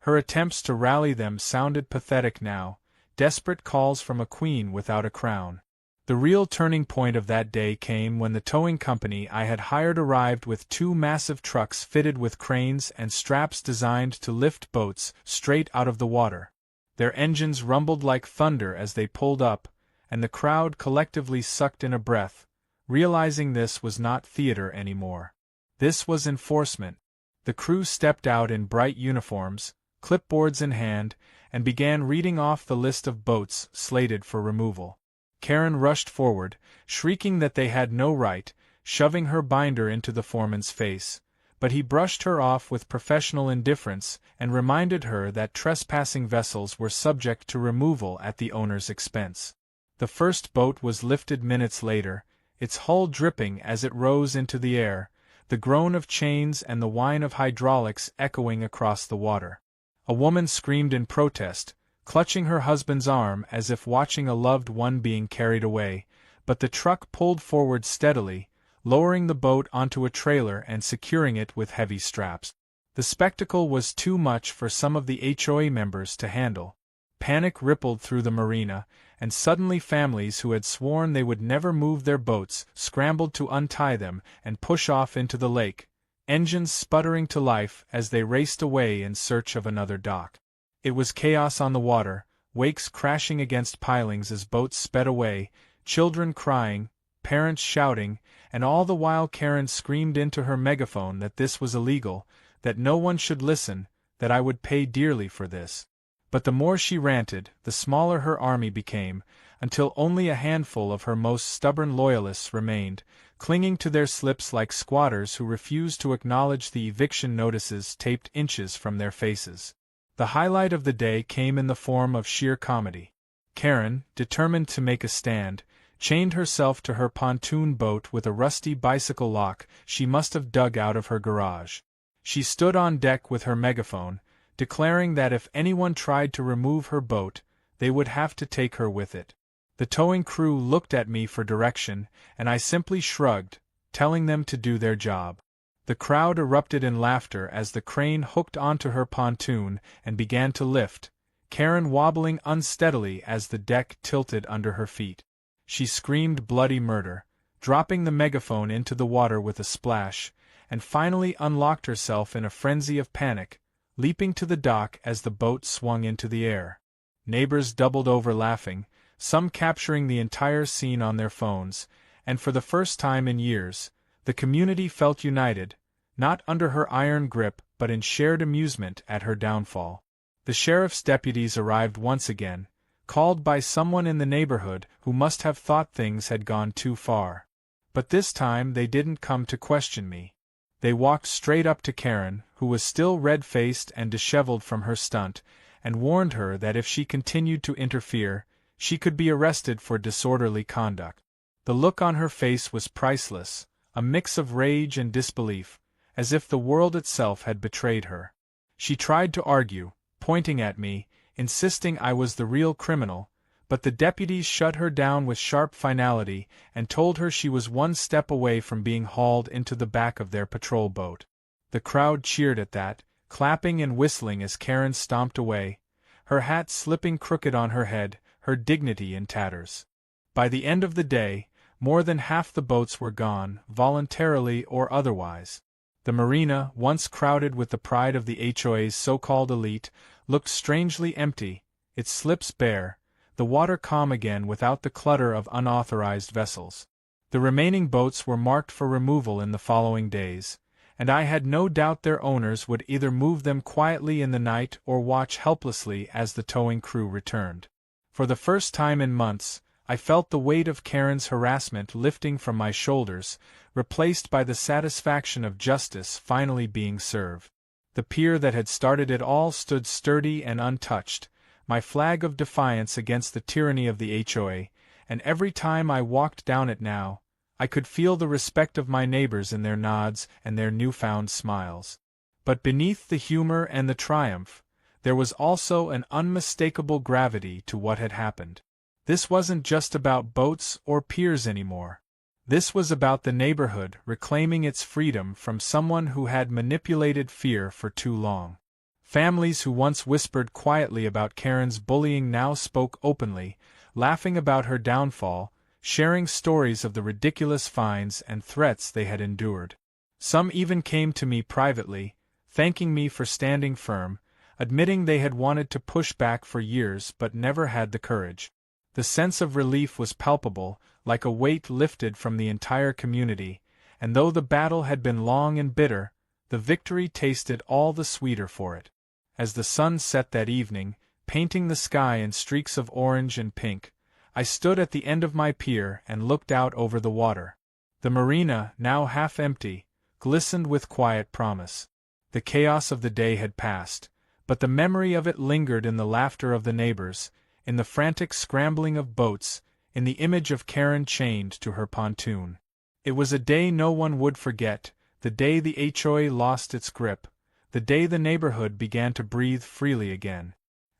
Her attempts to rally them sounded pathetic now, desperate calls from a queen without a crown. The real turning point of that day came when the towing company I had hired arrived with 2 massive trucks fitted with cranes and straps designed to lift boats straight out of the water. Their engines rumbled like thunder as they pulled up, and the crowd collectively sucked in a breath, realizing this was not theater anymore. This was enforcement. The crew stepped out in bright uniforms, clipboards in hand, and began reading off the list of boats slated for removal. Karen rushed forward, shrieking that they had no right, shoving her binder into the foreman's face, but he brushed her off with professional indifference and reminded her that trespassing vessels were subject to removal at the owner's expense. The first boat was lifted minutes later, its hull dripping as it rose into the air, the groan of chains and the whine of hydraulics echoing across the water. A woman screamed in protest, clutching her husband's arm as if watching a loved one being carried away, but the truck pulled forward steadily, lowering the boat onto a trailer and securing it with heavy straps. The spectacle was too much for some of the HOA members to handle. Panic rippled through the marina, and suddenly families who had sworn they would never move their boats scrambled to untie them and push off into the lake, engines sputtering to life as they raced away in search of another dock. It was chaos on the water, wakes crashing against pilings as boats sped away, children crying, parents shouting, and all the while Karen screamed into her megaphone that this was illegal, that no one should listen, that I would pay dearly for this. But the more she ranted, the smaller her army became, until only a handful of her most stubborn loyalists remained, clinging to their slips like squatters who refused to acknowledge the eviction notices taped inches from their faces. The highlight of the day came in the form of sheer comedy. Karen, determined to make a stand, chained herself to her pontoon boat with a rusty bicycle lock she must have dug out of her garage. She stood on deck with her megaphone, declaring that if anyone tried to remove her boat, they would have to take her with it. The towing crew looked at me for direction, and I simply shrugged, telling them to do their job. The crowd erupted in laughter as the crane hooked onto her pontoon and began to lift, Karen wobbling unsteadily as the deck tilted under her feet. She screamed bloody murder, dropping the megaphone into the water with a splash, and finally unlocked herself in a frenzy of panic, leaping to the dock as the boat swung into the air. Neighbors doubled over laughing, some capturing the entire scene on their phones, and for the first time in years, the community felt united, not under her iron grip but in shared amusement at her downfall. The sheriff's deputies arrived once again, called by someone in the neighborhood who must have thought things had gone too far. But this time they didn't come to question me. They walked straight up to Karen, who was still red-faced and disheveled from her stunt, and warned her that if she continued to interfere, she could be arrested for disorderly conduct. The look on her face was priceless, a mix of rage and disbelief, as if the world itself had betrayed her. She tried to argue, pointing at me, insisting I was the real criminal, but the deputies shut her down with sharp finality and told her she was one step away from being hauled into the back of their patrol boat. The crowd cheered at that, clapping and whistling as Karen stomped away, her hat slipping crooked on her head, her dignity in tatters. By the end of the day, more than half the boats were gone, voluntarily or otherwise. The marina, once crowded with the pride of the HOA's so-called elite, looked strangely empty, its slips bare, the water calm again without the clutter of unauthorized vessels. The remaining boats were marked for removal in the following days, and I had no doubt their owners would either move them quietly in the night or watch helplessly as the towing crew returned. For the first time in months, I felt the weight of Karen's harassment lifting from my shoulders, replaced by the satisfaction of justice finally being served. The pier that had started it all stood sturdy and untouched, my flag of defiance against the tyranny of the HOA, and every time I walked down it now, I could feel the respect of my neighbors in their nods and their newfound smiles. But beneath the humor and the triumph, there was also an unmistakable gravity to what had happened. This wasn't just about boats or piers anymore. This was about the neighborhood reclaiming its freedom from someone who had manipulated fear for too long. Families who once whispered quietly about Karen's bullying now spoke openly, laughing about her downfall, sharing stories of the ridiculous fines and threats they had endured. Some even came to me privately, thanking me for standing firm, admitting they had wanted to push back for years but never had the courage. The sense of relief was palpable, like a weight lifted from the entire community, and though the battle had been long and bitter, the victory tasted all the sweeter for it. As the sun set that evening, painting the sky in streaks of orange and pink, I stood at the end of my pier and looked out over the water. The marina, now half empty, glistened with quiet promise. The chaos of the day had passed, but the memory of it lingered in the laughter of the neighbors, in the frantic scrambling of boats, in the image of Karen chained to her pontoon. It was a day no one would forget, the day the HOA lost its grip, the day the neighborhood began to breathe freely again.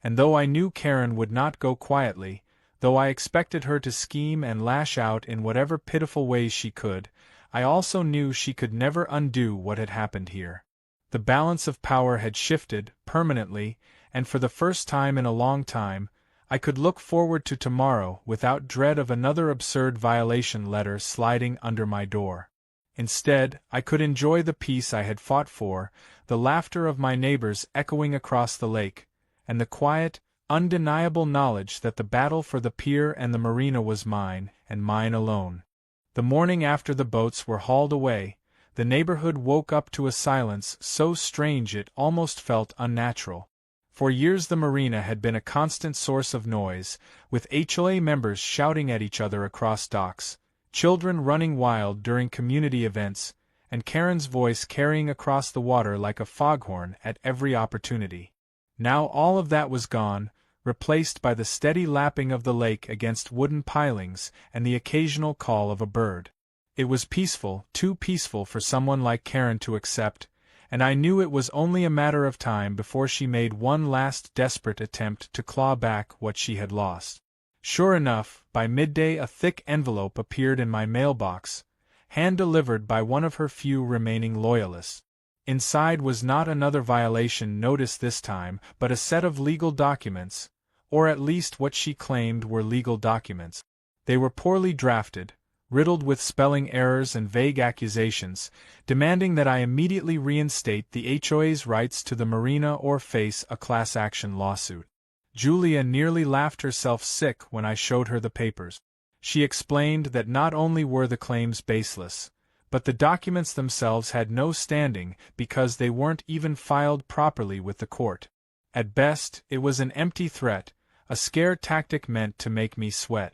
And though I knew Karen would not go quietly, though I expected her to scheme and lash out in whatever pitiful ways she could, I also knew she could never undo what had happened here. The balance of power had shifted, permanently, and for the first time in a long time, I could look forward to tomorrow without dread of another absurd violation letter sliding under my door. Instead, I could enjoy the peace I had fought for, the laughter of my neighbors echoing across the lake, and the quiet, undeniable knowledge that the battle for the pier and the marina was mine, and mine alone. The morning after the boats were hauled away, the neighborhood woke up to a silence so strange it almost felt unnatural. For years the marina had been a constant source of noise, with HOA members shouting at each other across docks, children running wild during community events, and Karen's voice carrying across the water like a foghorn at every opportunity. Now all of that was gone, replaced by the steady lapping of the lake against wooden pilings and the occasional call of a bird. It was peaceful, too peaceful for someone like Karen to accept, and I knew it was only a matter of time before she made one last desperate attempt to claw back what she had lost. Sure enough, by midday a thick envelope appeared in my mailbox, hand-delivered by one of her few remaining loyalists. Inside was not another violation notice this time, but a set of legal documents, or at least what she claimed were legal documents. They were poorly drafted, riddled with spelling errors and vague accusations, demanding that I immediately reinstate the HOA's rights to the marina or face a class action lawsuit. Julia nearly laughed herself sick when I showed her the papers. She explained that not only were the claims baseless, but the documents themselves had no standing because they weren't even filed properly with the court. At best, it was an empty threat, a scare tactic meant to make me sweat.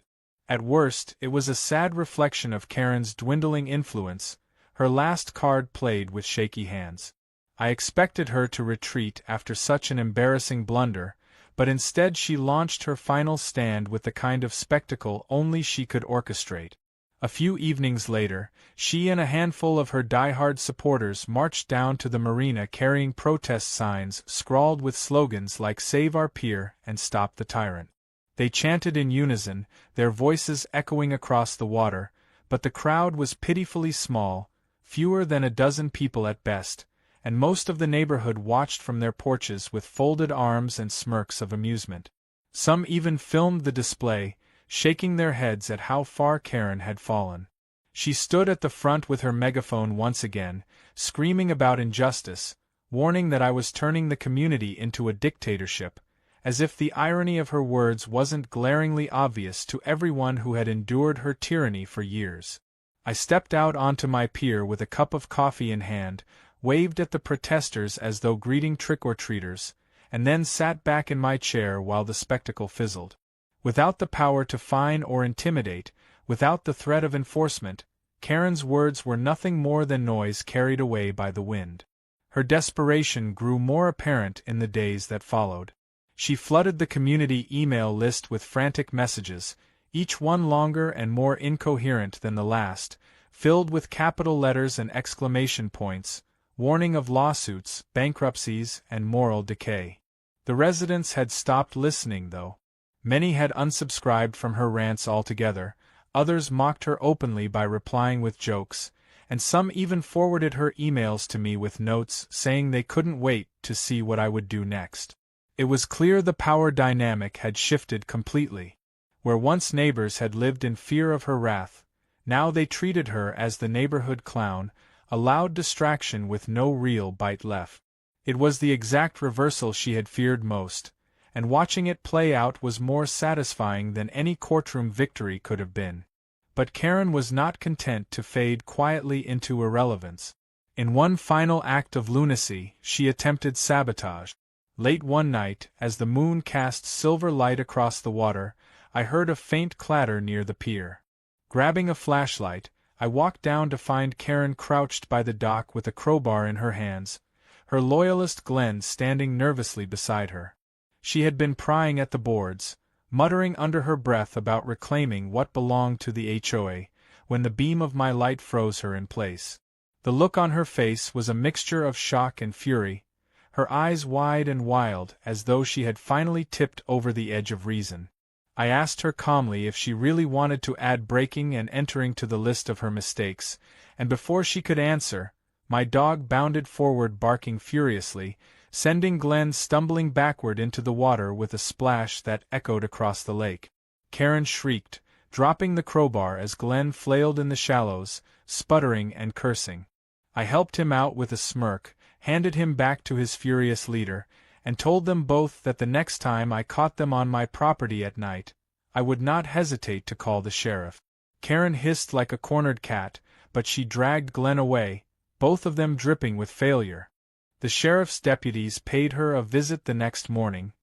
At worst, it was a sad reflection of Karen's dwindling influence, her last card played with shaky hands. I expected her to retreat after such an embarrassing blunder, but instead she launched her final stand with the kind of spectacle only she could orchestrate. A few evenings later, she and a handful of her die-hard supporters marched down to the marina carrying protest signs scrawled with slogans like "Save Our Pier" and "Stop the Tyrant." They chanted in unison, their voices echoing across the water, but the crowd was pitifully small, fewer than a dozen people at best, and most of the neighborhood watched from their porches with folded arms and smirks of amusement. Some even filmed the display, shaking their heads at how far Karen had fallen. She stood at the front with her megaphone once again, screaming about injustice, warning that I was turning the community into a dictatorship, as if the irony of her words wasn't glaringly obvious to everyone who had endured her tyranny for years. I stepped out onto my pier with a cup of coffee in hand, waved at the protesters as though greeting trick-or-treaters, and then sat back in my chair while the spectacle fizzled. Without the power to fine or intimidate, without the threat of enforcement, Karen's words were nothing more than noise carried away by the wind. Her desperation grew more apparent in the days that followed. She flooded the community email list with frantic messages, each one longer and more incoherent than the last, filled with capital letters and exclamation points, warning of lawsuits, bankruptcies, and moral decay. The residents had stopped listening, though. Many had unsubscribed from her rants altogether, Others mocked her openly by replying with jokes, and some even forwarded her emails to me with notes saying they couldn't wait to see what I would do next. It was clear the power dynamic had shifted completely. Where once neighbors had lived in fear of her wrath, now they treated her as the neighborhood clown, a loud distraction with no real bite left. It was the exact reversal she had feared most, and watching it play out was more satisfying than any courtroom victory could have been. But Karen was not content to fade quietly into irrelevance. In one final act of lunacy, she attempted sabotage. Late one night, as the moon cast silver light across the water, I heard a faint clatter near the pier. Grabbing a flashlight, I walked down to find Karen crouched by the dock with a crowbar in her hands, her loyalist Glenn standing nervously beside her. She had been prying at the boards, muttering under her breath about reclaiming what belonged to the HOA, when the beam of my light froze her in place. The look on her face was a mixture of shock and fury, her eyes wide and wild as though she had finally tipped over the edge of reason. I asked her calmly if she really wanted to add breaking and entering to the list of her mistakes, and before she could answer, my dog bounded forward barking furiously, sending Glenn stumbling backward into the water with a splash that echoed across the lake. Karen shrieked, dropping the crowbar as Glenn flailed in the shallows, sputtering and cursing. I helped him out with a smirk, handed him back to his furious leader, and told them both that the next time I caught them on my property at night, I would not hesitate to call the sheriff. Karen hissed like a cornered cat, but she dragged Glenn away, both of them dripping with failure. The sheriff's deputies paid her a visit the next morning,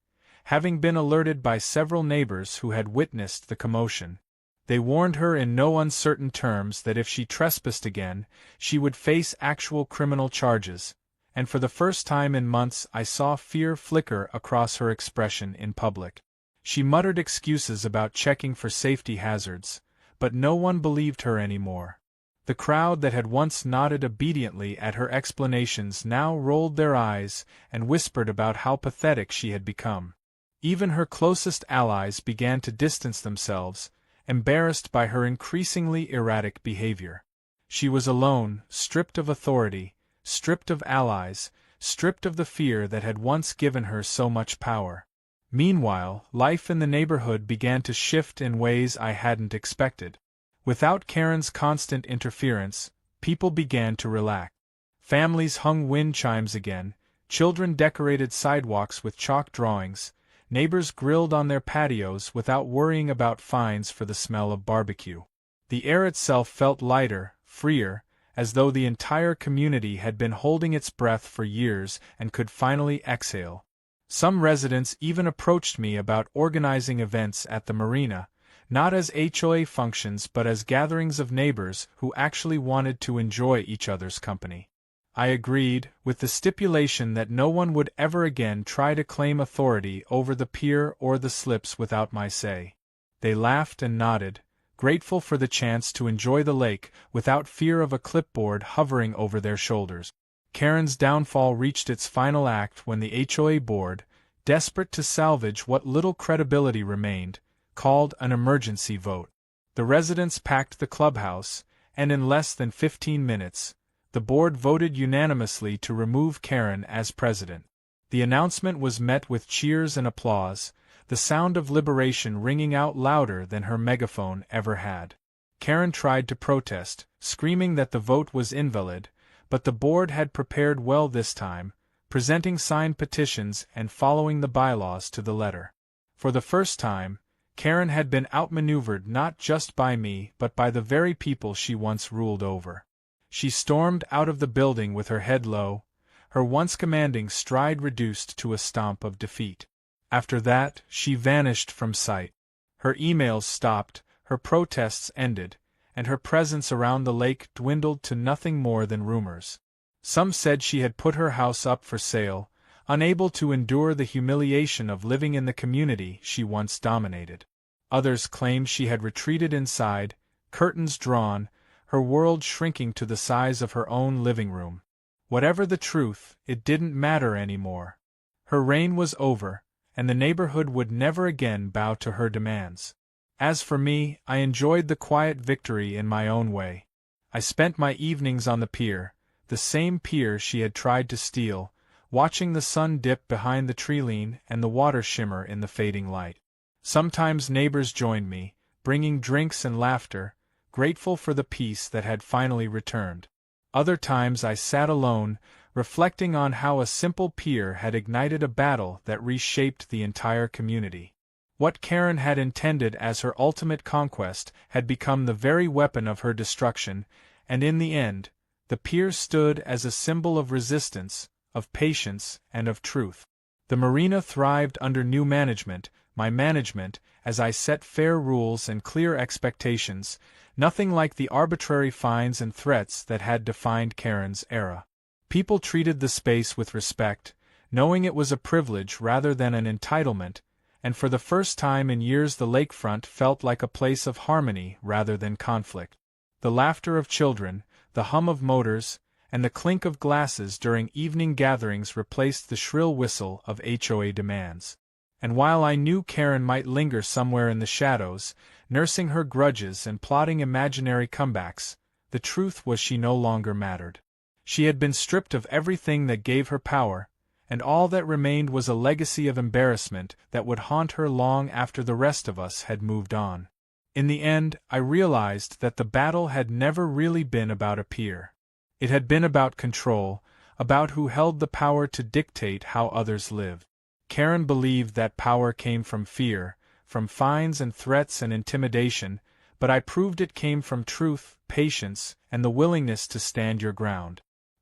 having been alerted by several neighbors who had witnessed the commotion. They warned her in no uncertain terms that if she trespassed again, she would face actual criminal charges, and for the first time in months I saw fear flicker across her expression in public. She muttered excuses about checking for safety hazards, but no one believed her anymore. The crowd that had once nodded obediently at her explanations now rolled their eyes and whispered about how pathetic she had become. Even her closest allies began to distance themselves, embarrassed by her increasingly erratic behavior. She was alone, stripped of authority, stripped of allies, stripped of the fear that had once given her so much power. Meanwhile, life in the neighborhood began to shift in ways I hadn't expected. Without Karen's constant interference, people began to relax. Families hung wind chimes again, children decorated sidewalks with chalk drawings, neighbors grilled on their patios without worrying about fines for the smell of barbecue. The air itself felt lighter, freer, as though the entire community had been holding its breath for years and could finally exhale. Some residents even approached me about organizing events at the Marina, not as HOA functions but as gatherings of neighbors who actually wanted to enjoy each other's company. I agreed, with the stipulation that no one would ever again try to claim authority over the pier or the slips without my say. They laughed and nodded, grateful for the chance to enjoy the lake without fear of a clipboard hovering over their shoulders. Karen's downfall reached its final act when the HOA board, desperate to salvage what little credibility remained, called an emergency vote. The residents packed the clubhouse, and in less than 15 minutes, the board voted unanimously to remove Karen as president. The announcement was met with cheers and applause, the sound of liberation ringing out louder than her megaphone ever had. Karen tried to protest, screaming that the vote was invalid, but the board had prepared well this time, presenting signed petitions and following the bylaws to the letter. For the first time, Karen had been outmaneuvered not just by me but by the very people she once ruled over. She stormed out of the building with her head low, her once commanding stride reduced to a stomp of defeat. After that, she vanished from sight. Her emails stopped, her protests ended, and her presence around the lake dwindled to nothing more than rumors. Some said she had put her house up for sale, unable to endure the humiliation of living in the community she once dominated. Others claimed she had retreated inside, curtains drawn, her world shrinking to the size of her own living room. Whatever the truth, it didn't matter anymore. Her reign was over, and the neighborhood would never again bow to her demands. As for me, I enjoyed the quiet victory in my own way. I spent my evenings on the pier, the same pier she had tried to steal, watching the sun dip behind the treeline and the water shimmer in the fading light. Sometimes neighbors joined me, bringing drinks and laughter, grateful for the peace that had finally returned. Other times I sat alone, reflecting on how a simple pier had ignited a battle that reshaped the entire community. What Karen had intended as her ultimate conquest had become the very weapon of her destruction, and in the end, the pier stood as a symbol of resistance, of patience, and of truth. The marina thrived under new management, my management, as I set fair rules and clear expectations, nothing like the arbitrary fines and threats that had defined Karen's era. People treated the space with respect, knowing it was a privilege rather than an entitlement, and for the first time in years the lakefront felt like a place of harmony rather than conflict. The laughter of children, the hum of motors, and the clink of glasses during evening gatherings replaced the shrill whistle of HOA demands. And while I knew Karen might linger somewhere in the shadows, nursing her grudges and plotting imaginary comebacks, the truth was she no longer mattered. She had been stripped of everything that gave her power, and all that remained was a legacy of embarrassment that would haunt her long after the rest of us had moved on. In the end, I realized that the battle had never really been about a pier. It had been about control, about who held the power to dictate how others lived. Karen believed that power came from fear, from fines and threats and intimidation, but I proved it came from truth, patience, and the willingness to stand your ground.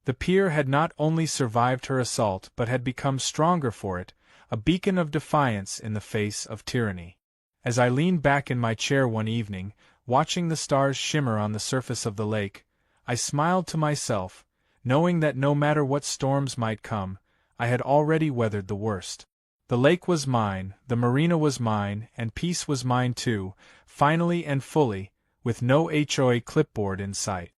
The pier had not only survived her assault but had become stronger for it, a beacon of defiance in the face of tyranny. As I leaned back in my chair one evening, watching the stars shimmer on the surface of the lake, I smiled to myself, knowing that no matter what storms might come, I had already weathered the worst. The lake was mine, the marina was mine, and peace was mine too, finally and fully, with no HOA clipboard in sight.